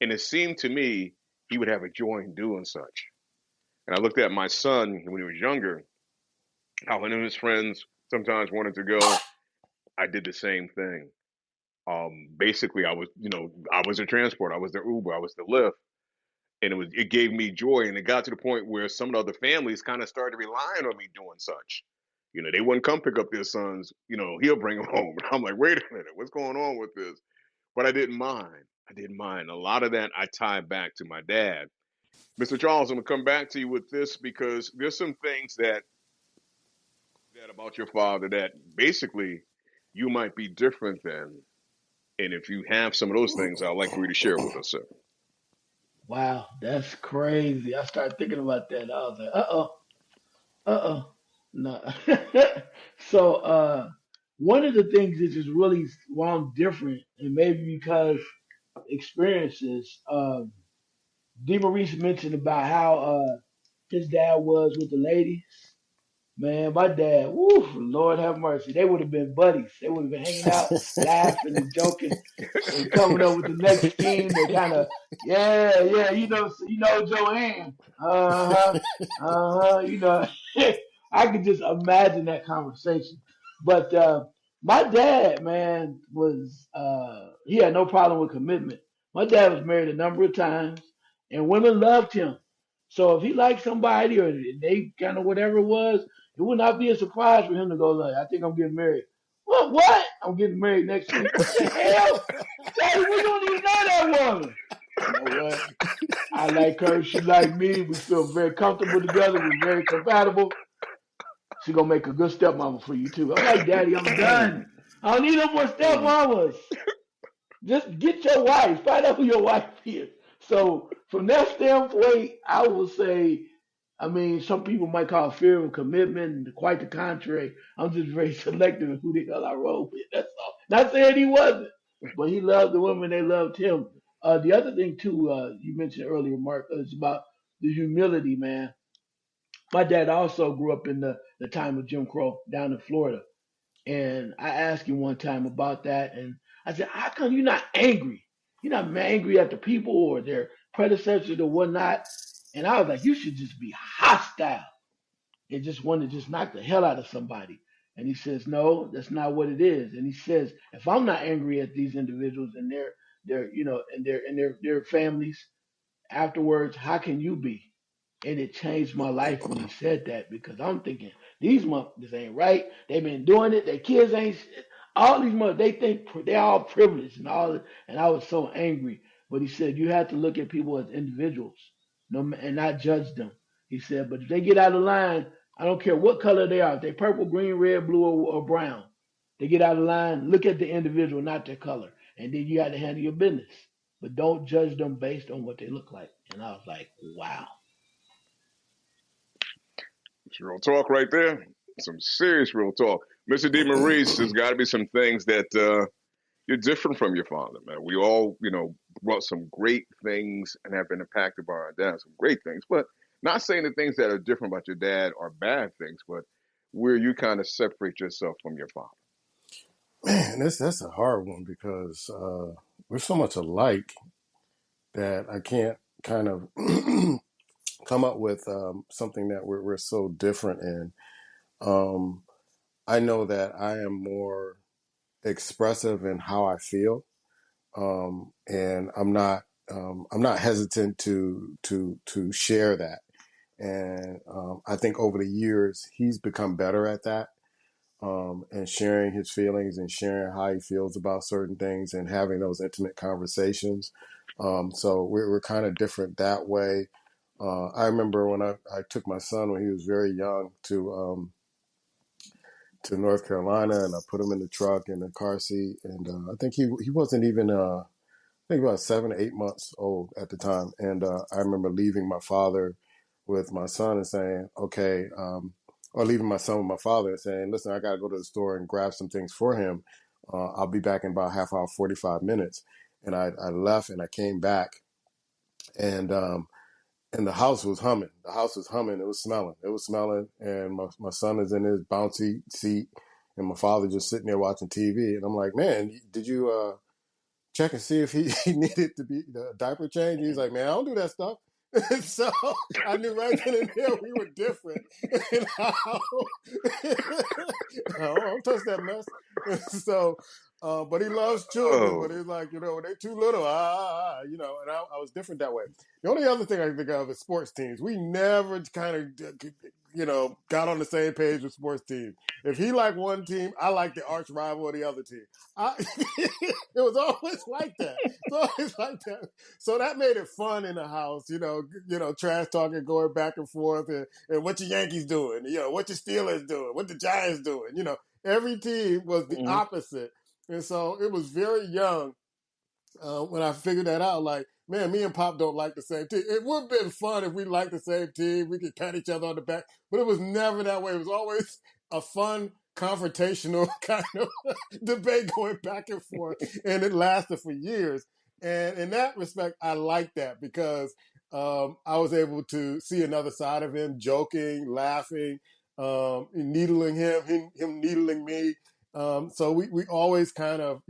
And it seemed to me he would have a joy in doing such. And I looked at my son when he was younger, how one of his friends sometimes wanted to go. I did the same thing. Basically, I was a transport. I was the Uber. I was the Lyft. And it gave me joy. And it got to the point where some of the other families kind of started relying on me doing such. They wouldn't come pick up their sons. He'll bring them home. And I'm like, wait a minute, what's going on with this? But I didn't mind. I didn't mind. A lot of that I tie back to my dad. Mr. Charles, I'm gonna come back to you with this because there's some things that about your father that basically you might be different than. And if you have some of those things, I'd like for you to share with us, sir. Wow, that's crazy. I started thinking about that. I was like, uh-oh, no. So, one of the things that is really why I'm different, and maybe because experiences, DeMaurice mentioned about how his dad was with the ladies. Man, my dad, woo, Lord have mercy. They would have been buddies. They would have been hanging out, laughing and joking and coming up with the next scheme. They kind of, yeah, yeah, Joanne. I could just imagine that conversation. But my dad, man, he had no problem with commitment. My dad was married a number of times, and women loved him. So if he liked somebody or they kind of whatever it was, it would not be a surprise for him to go like, I think I'm getting married. What? I'm getting married next week. What the hell? Daddy, we don't even know that woman. You know what? I like her. She like me. We feel very comfortable together. We're very compatible. She gonna make a good stepmama for you too. I'm like, Daddy, I'm done. I don't need no more stepmamas. Just get your wife. Find out who your wife is. So from that standpoint, I will say I mean, some people might call it fear of commitment, and quite the contrary. I'm just very selective in who the hell I roll with. That's all. Not saying he wasn't, but he loved the women. They loved him. The other thing too, you mentioned earlier, Mark, is about the humility, man. My dad also grew up in the time of Jim Crow down in Florida. And I asked him one time about that, and I said, "How come you're not angry? You're not angry at the people or their predecessors or whatnot?" And I was like, "You should just be hostile and just want to just knock the hell out of somebody." And he says, "No, that's not what it is." And he says, "If I'm not angry at these individuals and their their families afterwards, how can you be?" And it changed my life when he said that because I'm thinking these motherfuckers ain't right. They've been doing it. Their kids ain't shit. All these mother they think they're all privileged and all. And I was so angry. But he said you have to look at people as individuals, and not judge them. He said, but if they get out of line, I don't care what color they are. If they purple, green, red, blue, or brown, they get out of line. Look at the individual, not their color, and then you got to handle your business. But don't judge them based on what they look like. And I was like, wow. It's real talk right there. Some serious real talk. Mr. D. Maurice, there's got to be some things that you're different from your father, man. We all, brought some great things and have been impacted by our dad, some great things. But not saying the things that are different about your dad are bad things, but where you kind of separate yourself from your father. Man, that's a hard one because we're so much alike that I can't kind of come up with something that we're so different in. Um, I know that I am more expressive in how I feel, and I'm not hesitant to share that. And I think over the years he's become better at that, and sharing his feelings and sharing how he feels about certain things and having those intimate conversations. So we're kind of different that way. I remember when I took my son when he was very young to North Carolina, and I put him in the truck in the car seat, and I think he wasn't even I think about 7 or 8 months old at the time, and I remember leaving my father with my son and saying, "Okay," or leaving my son with my father and saying, "Listen, I got to go to the store and grab some things for him. I'll be back in about half hour, 45 minutes." And I left and I came back, and the house was humming. The house was humming. It was smelling. It was smelling. And my son is in his bouncy seat, and my father just sitting there watching TV. And I'm like, "Man, did you check and see if he, he needed to be the diaper change?" He's like, "Man, I don't do that stuff." So I knew right then and there we were different. And I don't touch that mess. So, but he loves children. But Oh, he's like, when they're too little, and I was different that way. The only other thing I can think of is sports teams. We never kind of, got on the same page with sports teams. If he liked one team, I like the arch rival of the other team. It was always like that. It's always like that. So that made it fun in the house, trash talking, going back and forth, and what your Yankees doing, what your Steelers doing, what the Giants doing. Every team was the mhm. opposite, and so it was very young when I figured that out. Like, man, me and Pop don't like the same team. It would have been fun if we liked the same team. We could pat each other on the back, but it was never that way. It was always a fun, confrontational kind of debate going back and forth, and it lasted for years. And in that respect, I like that because I was able to see another side of him, joking, laughing, needling him needling me. So we always kind of,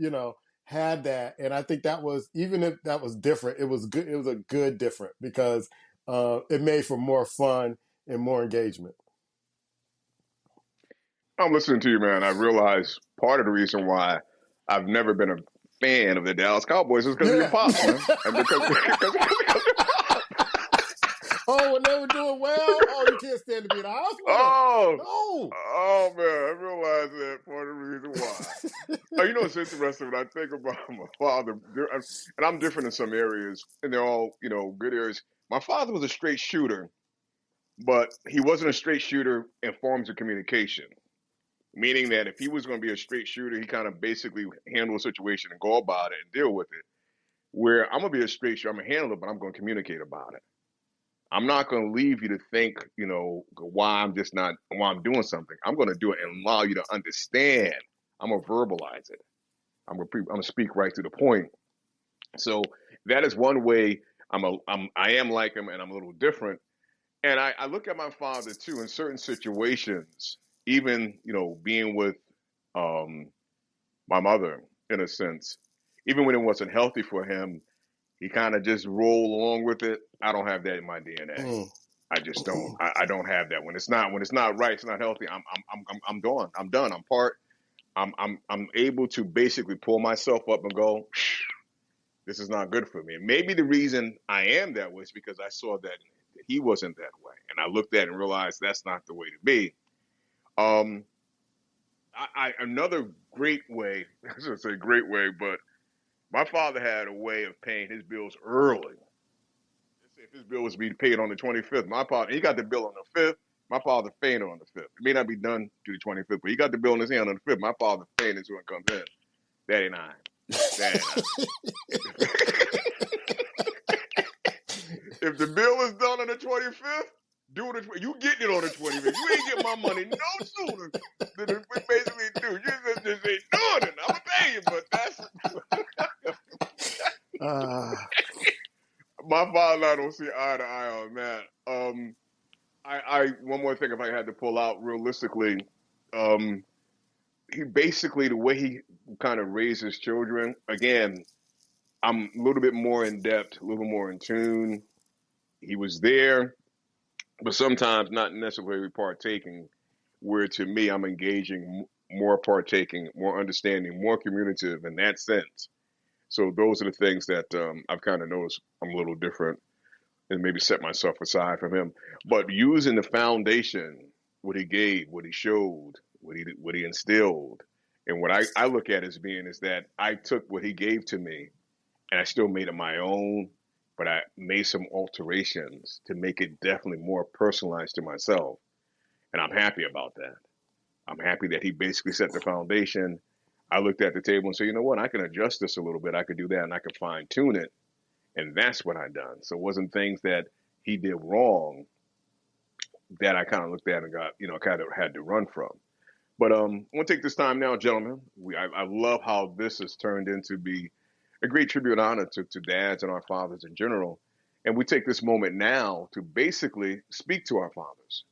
had that, and I think that was, even if that was different, it was good. It was a good different because it made for more fun and more engagement. I'm listening to you, man. I realize part of the reason why I've never been a fan of the Dallas Cowboys is because of your Yeah. pops, man, and because your pops. Oh, when they were doing well, oh, you can't stand to be in the house with them. Oh, No. oh man, I realize that part of the reason why. It's interesting when I think about my father, and I'm different in some areas, and they're all, good areas. My father was a straight shooter, but he wasn't a straight shooter in forms of communication. Meaning that if he was going to be a straight shooter, he kind of basically handle a situation and go about it and deal with it. Where I'm going to be a straight shooter, I'm going to handle it, but I'm going to communicate about it. I'm not going to leave you to think, why I'm doing something. I'm going to do it and allow you to understand. I'm going to verbalize it. I'm going to speak right to the point. So that is one way I am like him, and I'm a little different. And I look at my father too in certain situations, even, being with um, my mother in a sense, even when it wasn't healthy for him, he kind of just rolled along with it. I don't have that in my DNA. Mm. I just don't. I don't have that. When it's not right, it's not healthy. I'm gone. I'm done. I'm able to basically pull myself up and go, this is not good for me. And maybe the reason I am that way is because I saw that he wasn't that way, and I looked at it and realized that's not the way to be. Um, Another great way. I shouldn't say great way, but my father had a way of paying his bills early. Let's say if his bill was to be paid on the 25th, my father, he got the bill on the 5th. My father paying it on the 5th. It may not be done to the 25th, but he got the bill in his hand on the 5th. My father paying it when it comes in. That ain't I. That ain't I. If the bill is done on the 25th, do it. You getting it on the 25th. You ain't getting my money no sooner than we basically do. You just ain't doing it. I'm gonna pay you, but that's my father and I don't see eye to eye on that. I one more thing if I had to pull out realistically, um, he basically the way he kind of raised his children. Again, I'm a little bit more in depth, a little more in tune. He was there, but sometimes not necessarily partaking. Where to me, I'm engaging, more partaking, more understanding, more communicative in that sense. So those are the things that I've kind of noticed I'm a little different and maybe set myself aside from him. But using the foundation, what he gave, what he showed, what he instilled, and what I look at as being is that I took what he gave to me and I still made it my own, but I made some alterations to make it definitely more personalized to myself. And I'm happy about that. I'm happy that he basically set the foundation. I looked at the table and said, you know what, I can adjust this a little bit. I could do that and I could fine tune it. And that's what I done. So it wasn't things that he did wrong that I kind of looked at and got, kind of had to run from. But I want to take this time now, gentlemen. I love how this has turned into be a great tribute and honor to dads and our fathers in general. And we take this moment now to basically speak to our fathers,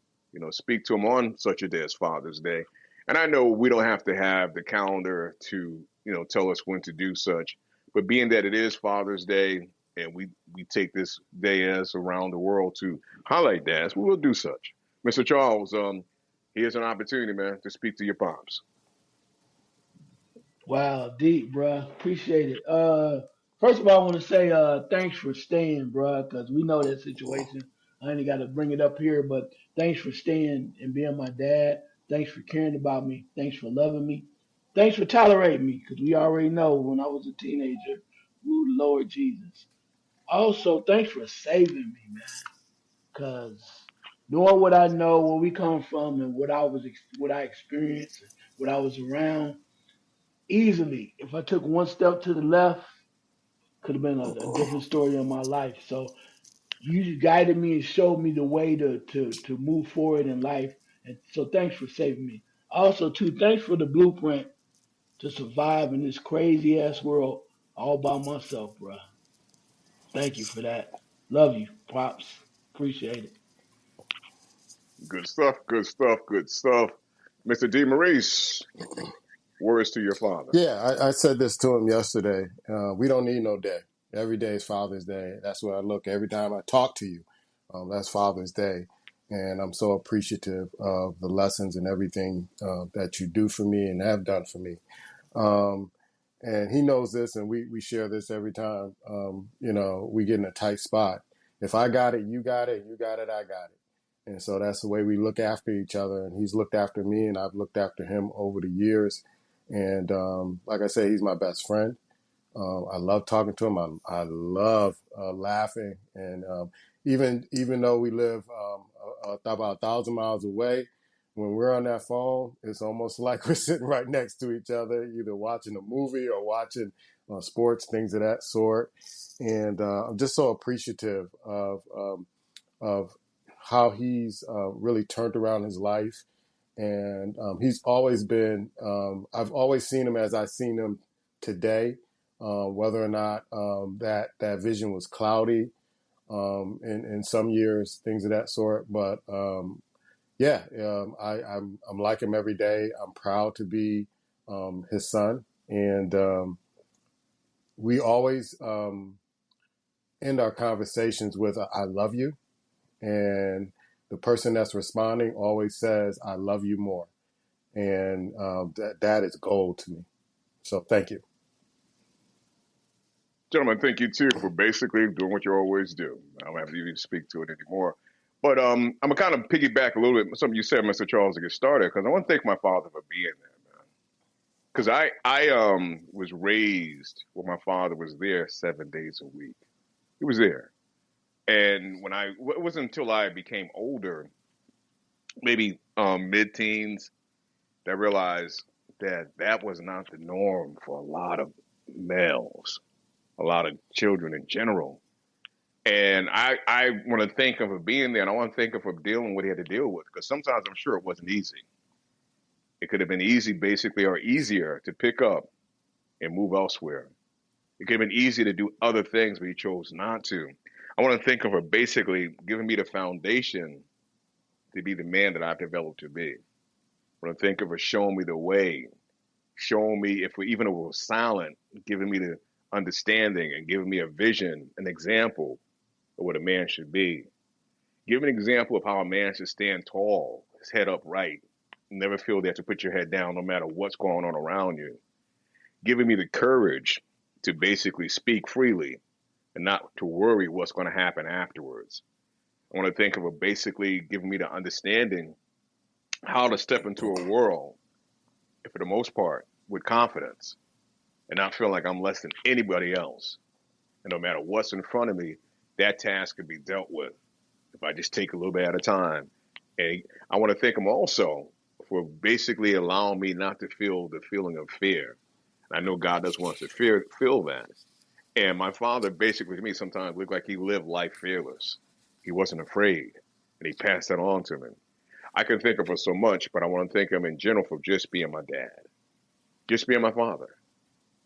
speak to them on such a day as Father's Day. And I know we don't have to have the calendar to, tell us when to do such, but being that it is Father's Day and we take this day as around the world to highlight dads, we will do such. Mr. Charles, here's an opportunity, man, to speak to your pops. Wow, deep, bruh. Appreciate it. First of all, I want to say thanks for staying, bruh, because we know that situation. I ain't got to bring it up here, but thanks for staying and being my dad. Thanks for caring about me. Thanks for loving me. Thanks for tolerating me, because we already know when I was a teenager, ooh, Lord Jesus. Also, thanks for saving me, man, because knowing what I know, where we come from, and what I experienced, what I was around, easily, if I took one step to the left, could have been a different story in my life. So you just guided me and showed me the way to move forward in life. And so thanks for saving me. Also, too, thanks for the blueprint to survive in this crazy ass world all by myself, bro. Thank you for that. Love you, pops. Appreciate it. Good stuff, good stuff, good stuff. Mr. D. Maurice, words to your father. Yeah, I said this to him yesterday. We don't need no day. Every day is Father's Day. That's what I look every time I talk to you. That's Father's Day. And I'm so appreciative of the lessons and everything that you do for me and have done for me. Um, and he knows this, and we share this every time. We get in a tight spot. If I got it, you got it. You got it, I got it. And so that's the way we look after each other. And he's looked after me, and I've looked after him over the years. And like I say, he's my best friend. I love talking to him. I love laughing. And even though we live about 1,000 miles away, when we're on that phone, it's almost like we're sitting right next to each other, either watching a movie or watching sports, things of that sort. And I'm just so appreciative of of how he's really turned around his life. And he's always been, I've always seen him as I've seen him today, whether or not that vision was cloudy in some years, things of that sort. But yeah, I'm like him every day. I'm proud to be his son. And we always end our conversations with "I love you," and the person that's responding always says "I love you more," and that is gold to me. So thank you. Gentlemen, thank you too for basically doing what you always do. I don't have to even speak to it anymore. But I'm gonna kind of piggyback a little bit something you said, Mr. Charles, to get started, because I want to thank my father for being there, man. Because I was raised where my father was there 7 days a week. He was there, and it wasn't until I became older, maybe mid-teens, that I realized that that was not the norm for a lot of males, a lot of children in general. And I want to thank him for being there, and I want to thank him for dealing with what he had to deal with, because sometimes I'm sure it wasn't easy. It could have been easy, basically, or easier to pick up and move elsewhere. It could have been easy to do other things, but he chose not to. I want to thank him for basically giving me the foundation to be the man that I've developed to be. I want to thank him for showing me the way, showing me, if we even if it was silent, giving me the understanding and giving me a vision, an example of what a man should be. Give an example of how a man should stand tall, his head upright, never feel they have to put your head down no matter what's going on around you. Giving me the courage to basically speak freely and not to worry what's going to happen afterwards. I want to think of a basically giving me the understanding how to step into a world, for the most part, with confidence and not feel like I'm less than anybody else. And no matter what's in front of me, that task can be dealt with if I just take a little bit at a time. And I want to thank him also for basically allowing me not to feel the feeling of fear. I know God doesn't want us to feel that. And my father basically to me sometimes looked like he lived life fearless. He wasn't afraid. And he passed that on to me. I can think of him so much, but I want to thank him in general for just being my dad, just being my father.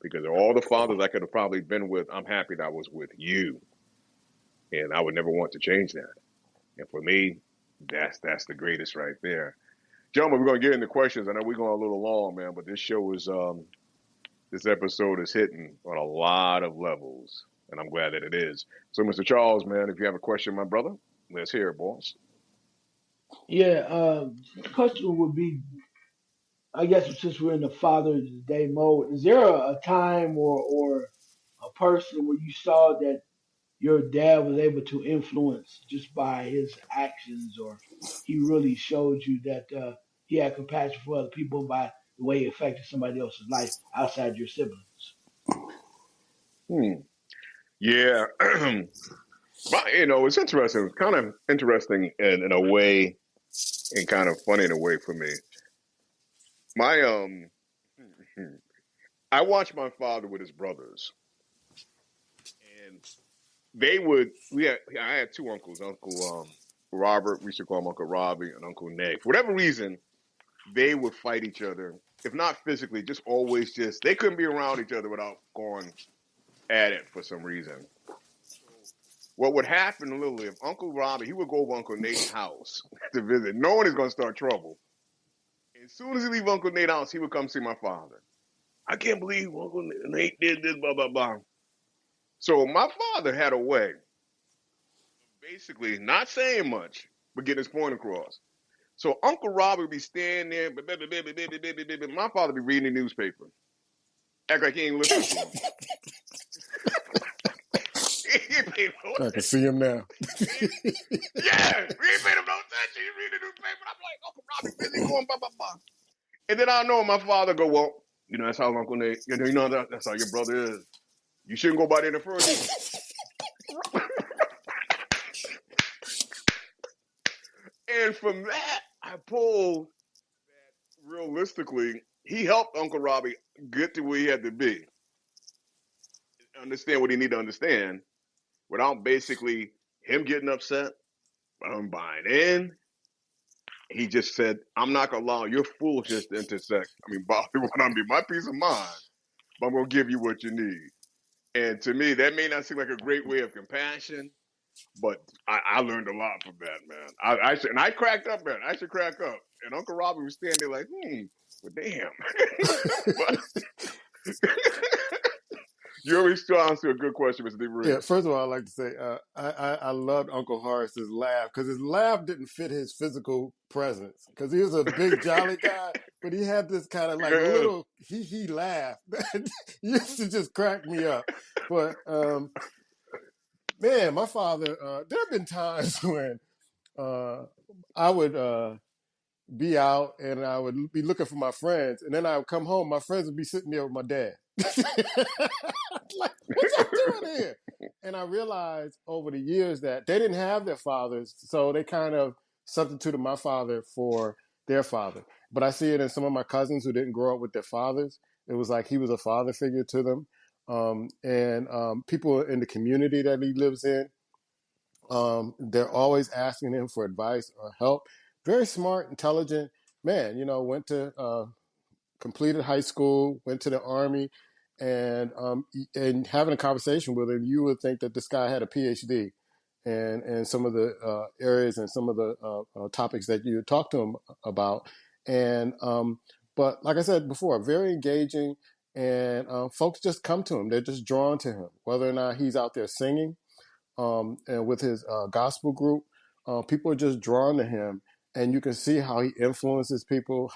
Because of all the fathers I could have probably been with, I'm happy that I was with you. And I would never want to change that. And for me, that's the greatest right there. Gentlemen, we're gonna get into questions. I know we're going a little long, man, but this episode is hitting on a lot of levels, and I'm glad that it is. So, Mr. Charles, man, if you have a question, my brother, let's hear it, boss. Yeah, the question would be, I guess since we're in the Father's Day mode, is there a time or a person where you saw that your dad was able to influence just by his actions, or he really showed you that he had compassion for other people by the way he affected somebody else's life outside your siblings? Hmm. Yeah. But, it's interesting. It's kind of interesting in a way, and kind of funny in a way for me. My I watched my father with his brothers, and I had two uncles, Uncle Robert, we used to call him Uncle Robbie, and Uncle Ned. For whatever reason, they would fight each other, if not physically, just always they couldn't be around each other without going at it for some reason. What would happen literally if Uncle Robbie, he would go over Uncle Nate's house to visit, knowing he's gonna start trouble. As soon as he leave Uncle Nate's house, he would come see my father. I can't believe Uncle Nate did this, blah blah blah. So my father had a way of basically not saying much, but getting his point across. So Uncle Robbie would be standing there, my father would be reading the newspaper. Act like he ain't listening to him. He ain't paying no I can attention. see him now. Yeah, we ain't paying him no attention. He reading the newspaper. I'm like, Uncle Robbie busy going blah blah blah. And then I know my father go, well, that's how Uncle Nate, that's how your brother is. You shouldn't go by there in the first place. And from that, I pulled realistically, he helped Uncle Robbie get to where he had to be, understand what he needed to understand without basically him getting upset. I'm buying in. He just said, I'm not going to allow your foolishness to intersect. I mean, Bobby, what I mean, my peace of mind, but I'm going to give you what you need. And to me, that may not seem like a great way of compassion, but I learned a lot from that, man. I cracked up, man. I should crack up. And Uncle Robbie was standing there like, well, damn. But you always still answer a good question, Mr. Yeah, DeVries. first of all, I'd like to say I loved Uncle Horace's laugh because his laugh didn't fit his physical presence because he was a big jolly guy, but he had this kind of like Yes. little he laugh that used to just crack me up. But man, my father, there have been times when I would be out and I would be looking for my friends, and then I would come home. My friends would be sitting there with my dad. Like, what y'all doing here? And I realized over the years that they didn't have their fathers, so they kind of substituted my father for their father. But I see it in some of my cousins who didn't grow up with their fathers. It was like he was a father figure to them. And people in the community that he lives in, they're always asking him for advice or help. Very smart, intelligent man. Went to completed high school, went to the army, and having a conversation with him, you would think that this guy had a PhD, and some of the areas and some of the topics that you talk to him about. And but like I said before, very engaging, and folks just come to him. They're just drawn to him, whether or not he's out there singing and with his gospel group, people are just drawn to him, and you can see how he influences people.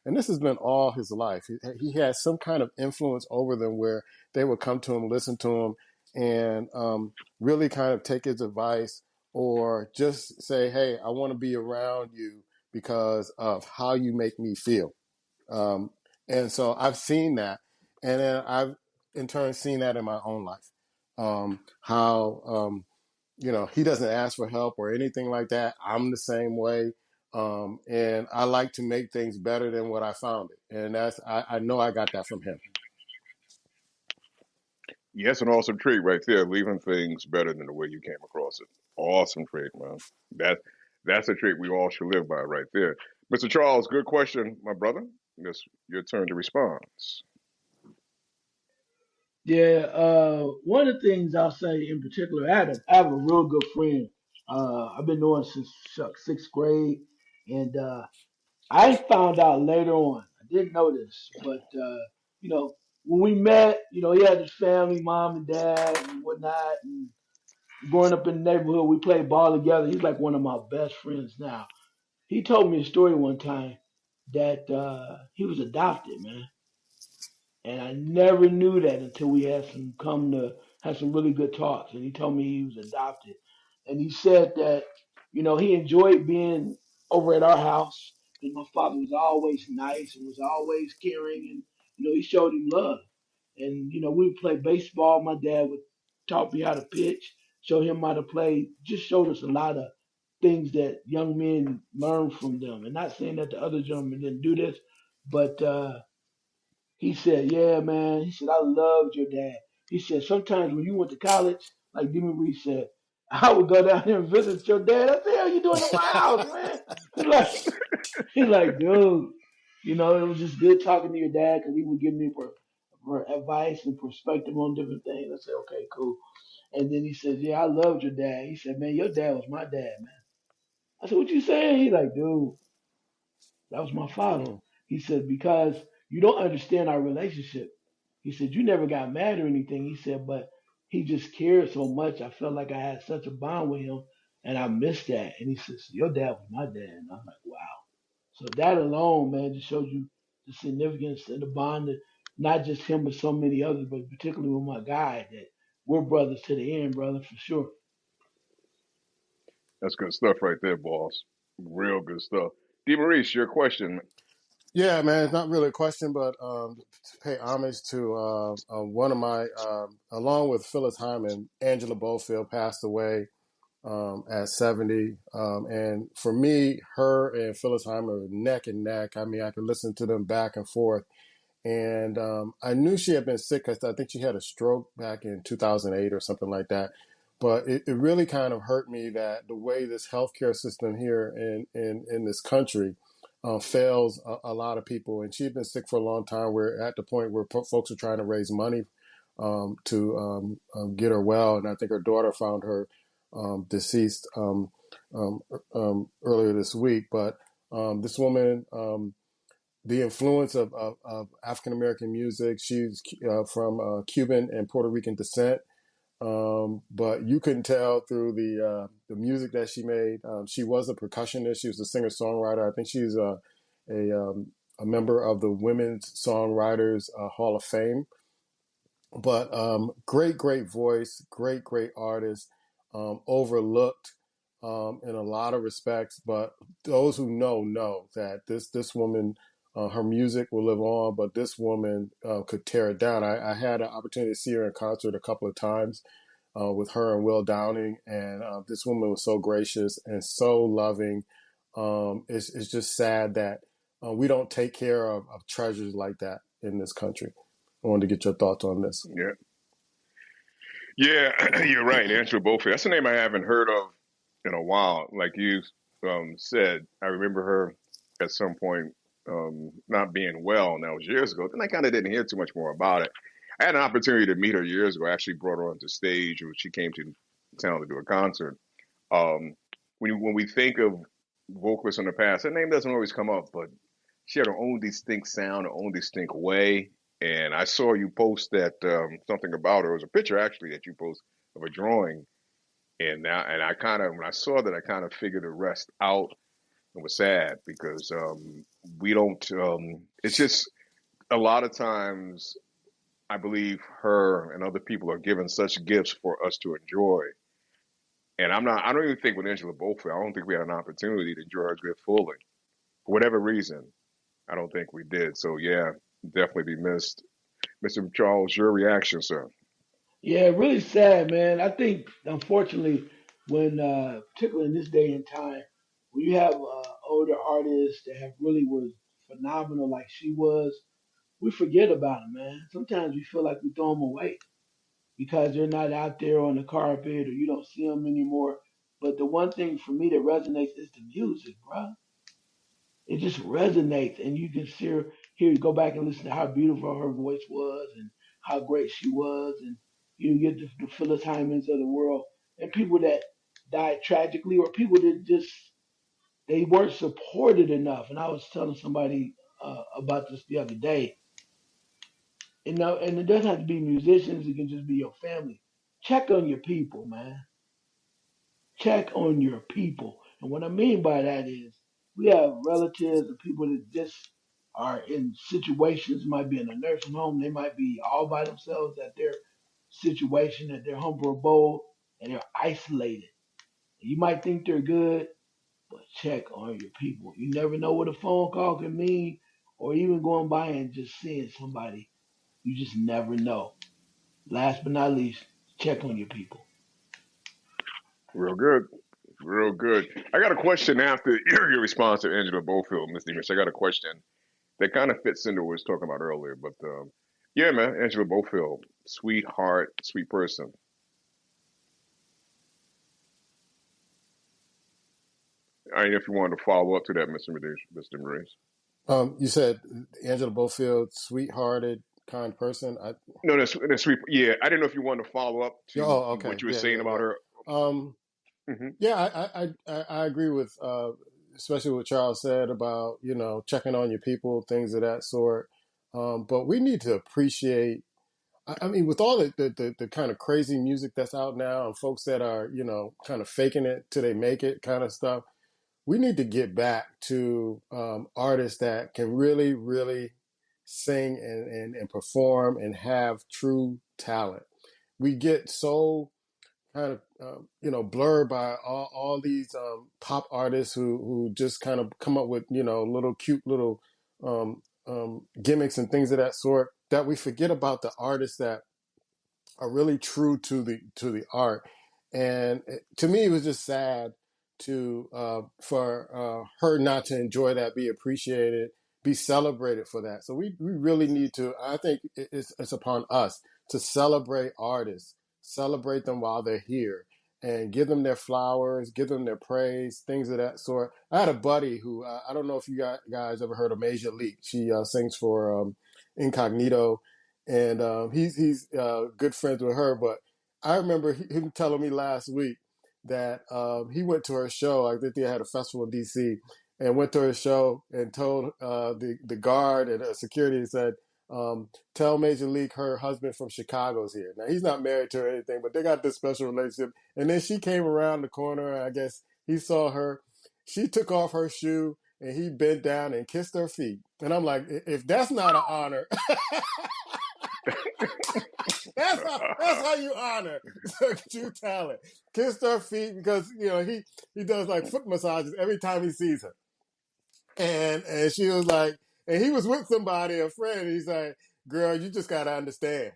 And this has been all his life. He has some kind of influence over them where they would come to him, listen to him, and really kind of take his advice, or just say, "Hey, I want to be around you because of how you make me feel." Um, and so I've seen that, and then I've in turn seen that in my own life. How he doesn't ask for help or anything like that. I'm the same way, and I like to make things better than what I found it, and I know I got that from him. Yes, an awesome trait right there, leaving things better than the way you came across it. Awesome trait, man. That that's a trait we all should live by right there. Mr. Charles, good question, my brother. It's your turn to respond. Yeah, one of the things I'll say in particular, I have a real good friend. I've been knowing since sixth grade, and I found out later on. I didn't know this, but when we met, he had his family, mom and dad, and whatnot. And growing up in the neighborhood, we played ball together. He's like one of my best friends now. He told me a story one time that he was adopted, man. And I never knew that until we had had some really good talks. And he told me he was adopted. And he said that, he enjoyed being over at our house. And my father was always nice and was always caring. And, he showed him love. And, we would play baseball. My dad would taught me how to pitch, show him how to play, just showed us a lot of things that young men learn from them. And not saying that the other gentlemen didn't do this, but he said, "Yeah, man." He said, "I loved your dad." He said, "Sometimes when you went to college, like Demi Reed said, I would go down there and visit your dad. I said, hell you doing at my house, man?" He's like, he's like, dude, it was just good talking to your dad because he would give me for advice and perspective on different things. I said, okay, cool. And then he said, "Yeah, I loved your dad." He said, "Man, your dad was my dad, man." I said, "What you saying?" He's like, "Dude, that was my father." Mm. He said, "Because you don't understand our relationship." He said, "You never got mad or anything." He said, "But he just cared so much. I felt like I had such a bond with him and I missed that." And he says, "Your dad was my dad." And I'm like, wow. So that alone, man, just shows you the significance and the bond that not just him, but so many others, but particularly with my guy, that we're brothers to the end, brother, for sure. That's good stuff right there, boss. Real good stuff. D. Maurice, your question. Yeah, man, it's not really a question, but to pay homage to one of my, along with Phyllis Hyman, Angela Bofield passed away at 70. And for me, her and Phyllis Hyman were neck and neck. I mean, I could listen to them back and forth. And I knew she had been sick because I think she had a stroke back in 2008 or something like that. But it really kind of hurt me that the way this healthcare system here in this country fails a lot of people. And she'd been sick for a long time. We're at the point where folks are trying to raise money to get her well. And I think her daughter found her deceased earlier this week. But this woman, the influence of African American music, she's from Cuban and Puerto Rican descent. But you couldn't tell through the music that she made. She was a percussionist. She was a singer songwriter. I think she's a member of the Women's Songwriters Hall of Fame. But great voice, great artist, overlooked in a lot of respects. But those who know that this woman, her music will live on, but this woman could tear it down. I had an opportunity to see her in concert a couple of times with her and Will Downing, and this woman was so gracious and so loving. It's just sad that we don't take care of treasures like that in this country. I wanted to get your thoughts on this. Yeah, you're right, Angela Bofield. That's a name I haven't heard of in a while. Like you said, I remember her at some point not being well, and that was years ago. Then I kind of didn't hear too much more about it. I had an opportunity to meet her years ago. I actually brought her onto stage when she came to town to do a concert. Um, when we think of vocalists in the past, her name doesn't always come up, but she had her own distinct sound, her own distinct way. And I saw you post that something about her. It was a picture actually that you post of a drawing, and I kind of when I saw that, I kind of figured the rest out and was sad because we don't. It's just a lot of times I believe her and other people are given such gifts for us to enjoy. And I'm not. I don't even think with Angela Bofield, I don't think we had an opportunity to enjoy her gift fully for whatever reason. I don't think we did. So yeah, definitely be missed. Mr. Charles, your reaction, sir? Yeah, really sad, man. I think unfortunately, when particularly in this day and time, when you have older artists that have really was phenomenal like she was, we forget about them, man. Sometimes we feel like we throw them away because they're not out there on the carpet or you don't see them anymore. But the one thing for me that resonates is the music, bro. It just resonates, and you can hear go back and listen to how beautiful her voice was and how great she was, and you get the Phyllis Hymans of the world and people that died tragically or people that just they weren't supported enough. And I was telling somebody about this the other day. And it doesn't have to be musicians; it can just be your family. Check on your people, man. Check on your people. And what I mean by that is we have relatives and people that just are in situations, might be in a nursing home, they might be all by themselves at their situation, at their humble abode, and they're isolated. You might think they're good, but check on your people. You never know what a phone call can mean, or even going by and just seeing somebody. You just never know. Last but not least, check on your people. Real good. Real good. I got a question after your response to Angela Bofield, Ms. Demus. I got a question that kind of fits into what we was talking about earlier. But yeah, man, Angela Bofield, sweetheart, sweet person. I don't know if you wanted to follow up to that, Mr. Maurice. You said Angela Bofield, sweethearted, kind person. No, that's sweet. Yeah, I didn't know if you wanted to follow up to Oh, okay. what you were Yeah. saying about her. Um, Hmm. yeah, I agree with, especially what Charles said about, checking on your people, things of that sort. But we need to appreciate, I mean, with all the kind of crazy music that's out now and folks that are, kind of faking it till they make it kind of stuff, we need to get back to artists that can really sing and perform and have true talent. We get so kind of blurred by all these pop artists who just kind of come up with little cute little gimmicks and things of that sort, that we forget about the artists that are really true to the art. And to me, it was just sad to for her not to enjoy that, be appreciated, be celebrated for that. So we really need to. I think it's upon us to celebrate artists, celebrate them while they're here, and give them their flowers, give them their praise, things of that sort. I had a buddy who I don't know if you guys ever heard of Major Leak. She sings for Incognito, and he's good friends with her. But I remember him telling me last week that he went to her show. I think they had a festival in D.C. and went to her show and told the guard and security and said, tell Major League her husband from Chicago's here. Now he's not married to her or anything, but they got this special relationship. And then she came around the corner, and I guess he saw her. She took off her shoe and he bent down and kissed her feet. And I'm like, if that's not an honor, that's how you honor true talent. Kissed her feet because he does like foot massages every time he sees her. And she was like, and he was with somebody, a friend. And he's like, girl, you just gotta understand.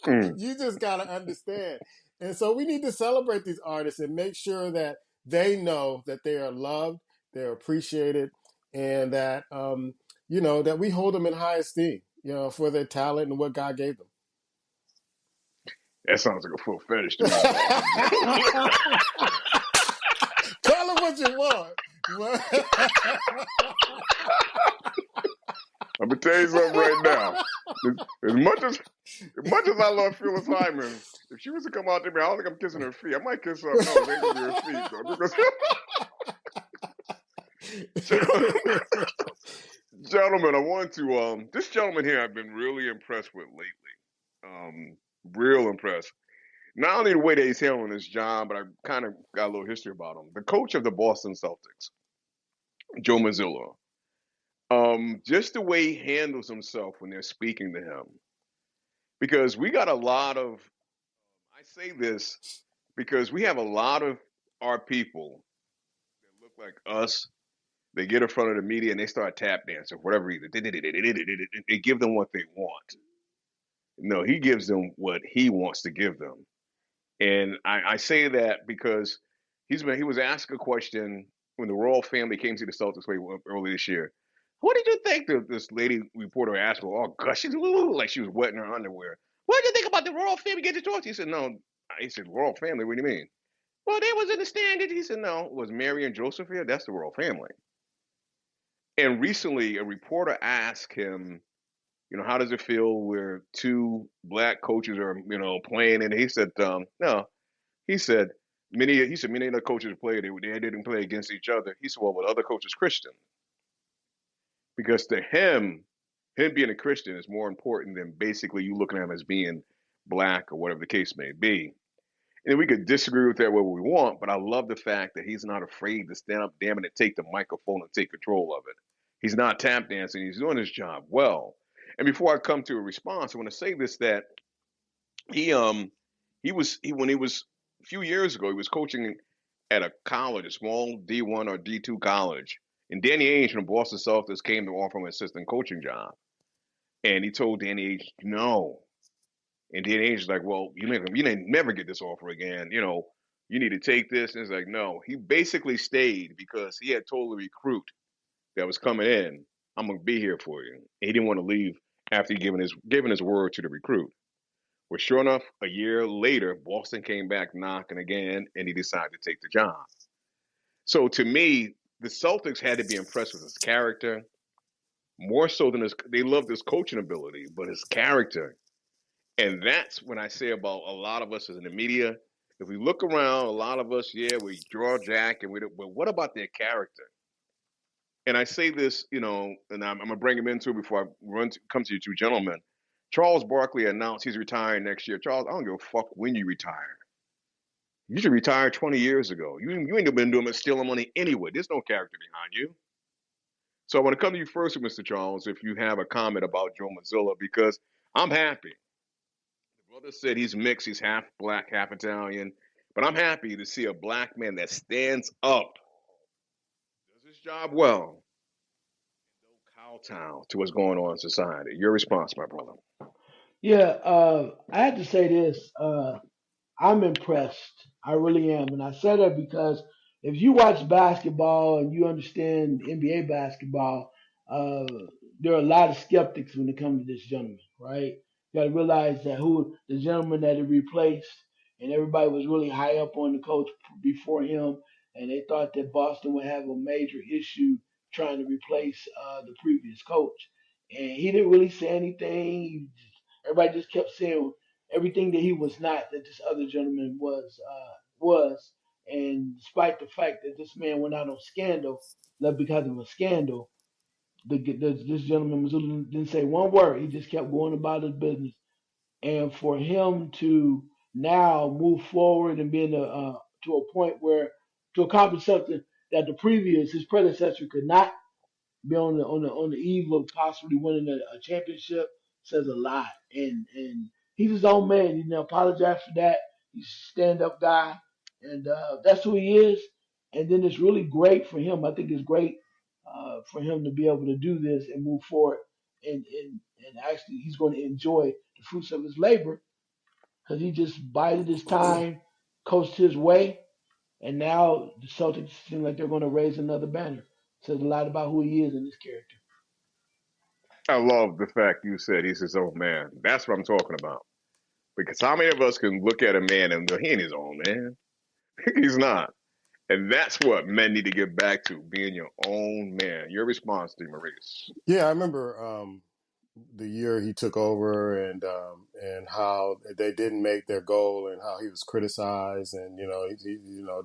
Mm. You just gotta understand. And so we need to celebrate these artists and make sure that they know that they are loved, they're appreciated, and that that we hold them in high esteem, for their talent and what God gave them. That sounds like a full fetish to me. Call it what you want. I'm gonna tell you something right now. As much as I love Phyllis Hyman, if she was to come out to me, I don't think I'm kissing her feet. I might kiss her. No, it ain't gonna be her feet though. Because gentlemen, I want to this gentleman here I've been really impressed with lately. Real impressed. Not only the way that he's handling his job, but I kind of got a little history about him. The coach of the Boston Celtics, Joe Mazzulla. Just the way he handles himself when they're speaking to him. Because we got a lot of, I say this because we have a lot of our people that look like us. They get in front of the media and they start tap dancing for whatever reason. They give them what they want. No, he gives them what he wants to give them. And I say that because he was asked a question when the royal family came to the Celtics early this year. What did you think? This lady reporter asked her, all gushing, like she was wetting her underwear. What did you think about the royal family getting to talk to you? He said, no. He said, royal family? What do you mean? Well, they was in the standard. He said, no. Was Mary and Joseph here? That's the royal family. And recently, a reporter asked him, how does it feel where two black coaches are, playing? And he said, no. He said, many of the coaches played, they didn't play against each other. He said, well, but other coaches Christian. Because to him being a Christian is more important than basically you looking at him as being black or whatever the case may be. And we could disagree with that whatever we want, but I love the fact that he's not afraid to stand up, damn it, and take the microphone and take control of it. He's not tap dancing. He's doing his job well. And before I come to a response, I want to say this, that when he was a few years ago, he was coaching at a college, a small D1 or D2 college. And Danny Ainge from Boston Celtics came to offer him an assistant coaching job. And he told Danny Ainge, no. And Danny Ainge was like, well, you may never get this offer again. You need to take this. And he's like, no. He basically stayed because he had told the recruit that was coming in, I'm going to be here for you. And he didn't want to leave after he given his word to the recruit. Well, sure enough, a year later, Boston came back knocking again, and he decided to take the job. So to me, the Celtics had to be impressed with his character, more so than they loved his coaching ability, but his character. And that's when I say about a lot of us as in the media. If we look around, a lot of us, we draw Jack, but what about their character? And I say this, and I'm going to bring him into it before I come to you two gentlemen. Charles Barkley announced he's retiring next year. Charles, I don't give a fuck when you retire. You should retire 20 years ago. You ain't been doing it stealing money anyway. There's no character behind you. So I want to come to you first, Mr. Charles, if you have a comment about Joe Mazzulla, because I'm happy. The brother said he's mixed. He's half black, half Italian. But I'm happy to see a black man that stands up, does his job well, and don't kowtow to what's going on in society. Your response, my brother. Yeah, I had to say this. I'm impressed. I really am. And I say that because if you watch basketball and you understand NBA basketball, there are a lot of skeptics when it comes to this gentleman, right? You got to realize that who the gentleman that he replaced, and everybody was really high up on the coach before him, and they thought that Boston would have a major issue trying to replace the previous coach. And he didn't really say anything. Everybody just kept saying everything that he was not, that this other gentleman was. And despite the fact that this man went out on scandal, left because of a scandal, this gentleman Missoula didn't say one word. He just kept going about his business. And for him to now move forward and be to a point where to accomplish something that his predecessor could not, be on the eve of possibly winning a championship, says a lot. And he's his own man. He didn't apologize for that. He's a stand up guy, and that's who he is. And then it's really great for him. I think it's great for him to be able to do this and move forward. And actually, he's going to enjoy the fruits of his labor because he just bided his time, coached his way, and now the Celtics seem like they're going to raise another banner. Says a lot about who he is and his character. I love the fact you said he's his own man. That's what I'm talking about. Because how many of us can look at a man and go, he ain't his own man? He's not. And that's what men need to get back to, being your own man. Your response to Maurice. Yeah, I remember the year he took over and how they didn't make their goal and how he was criticized and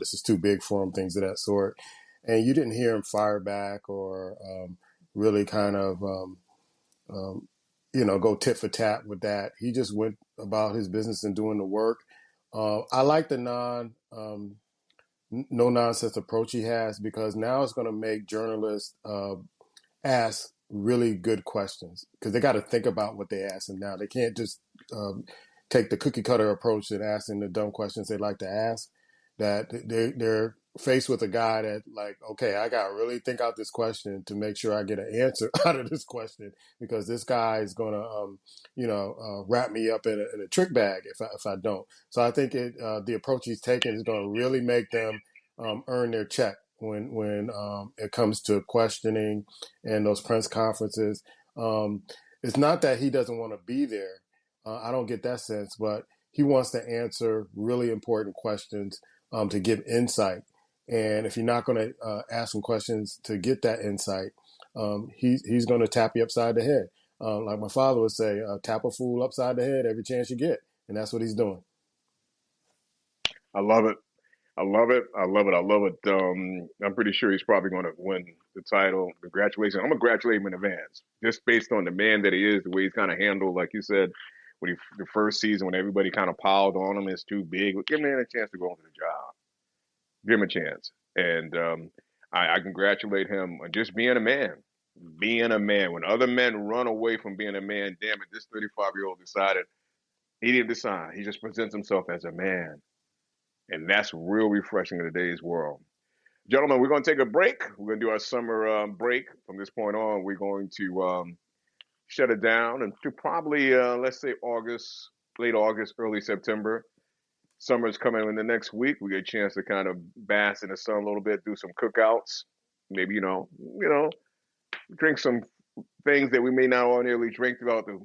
this is too big for him, things of that sort. And you didn't hear him fire back or really kind of go tit for tat with that. He just went about his business and doing the work. I like the no nonsense approach he has because now it's going to make journalists ask really good questions because they got to think about what they ask them now. They can't just take the cookie cutter approach and asking the dumb questions they like to ask. That they're faced with a guy that like, okay, I got to really think out this question to make sure I get an answer out of this question because this guy is going to, wrap me up in a trick bag if I don't. So I think the approach he's taking is going to really make them earn their check when it comes to questioning and those press conferences. It's not that he doesn't want to be there. I don't get that sense, but he wants to answer really important questions to give insight. And if you're not going to ask him questions to get that insight, he's going to tap you upside the head. Like my father would say, tap a fool upside the head every chance you get. And that's what he's doing. I love it. I love it. I love it. I love it. I'm pretty sure he's probably going to win the title. Congratulations. I'm going to congratulate him in advance, just based on the man that he is, the way he's kind of handled, like you said, the first season when everybody kind of piled on him, it's too big. Give him a chance to go into the job. Give him a chance. And I congratulate him on just being a man. Being a man. When other men run away from being a man, damn it, this 35-year-old decided he didn't decide. He just presents himself as a man. And that's real refreshing in today's world. Gentlemen, we're going to take a break. We're going to do our summer break. From this point on, we're going to shut it down and to probably, let's say, August, late August, early September. Summer's coming in the next week. We get a chance to kind of bask in the sun a little bit, do some cookouts, maybe drink some things that we may not ordinarily drink throughout the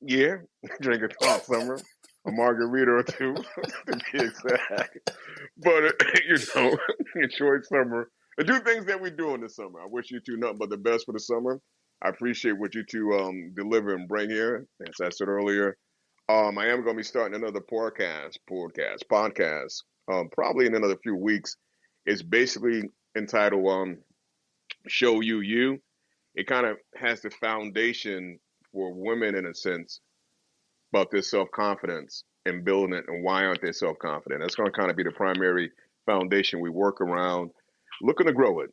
year. Drink it throughout summer, a margarita or two, to be exact. But enjoy summer and do things that we do in the summer. I wish you two nothing but the best for the summer. I appreciate what you two deliver and bring here. As I said earlier, I am going to be starting another podcast, probably in another few weeks. It's basically entitled "Show You You." It kind of has the foundation for women in a sense about their self confidence and building it, and why aren't they self confident? That's going to kind of be the primary foundation we work around, looking to grow it.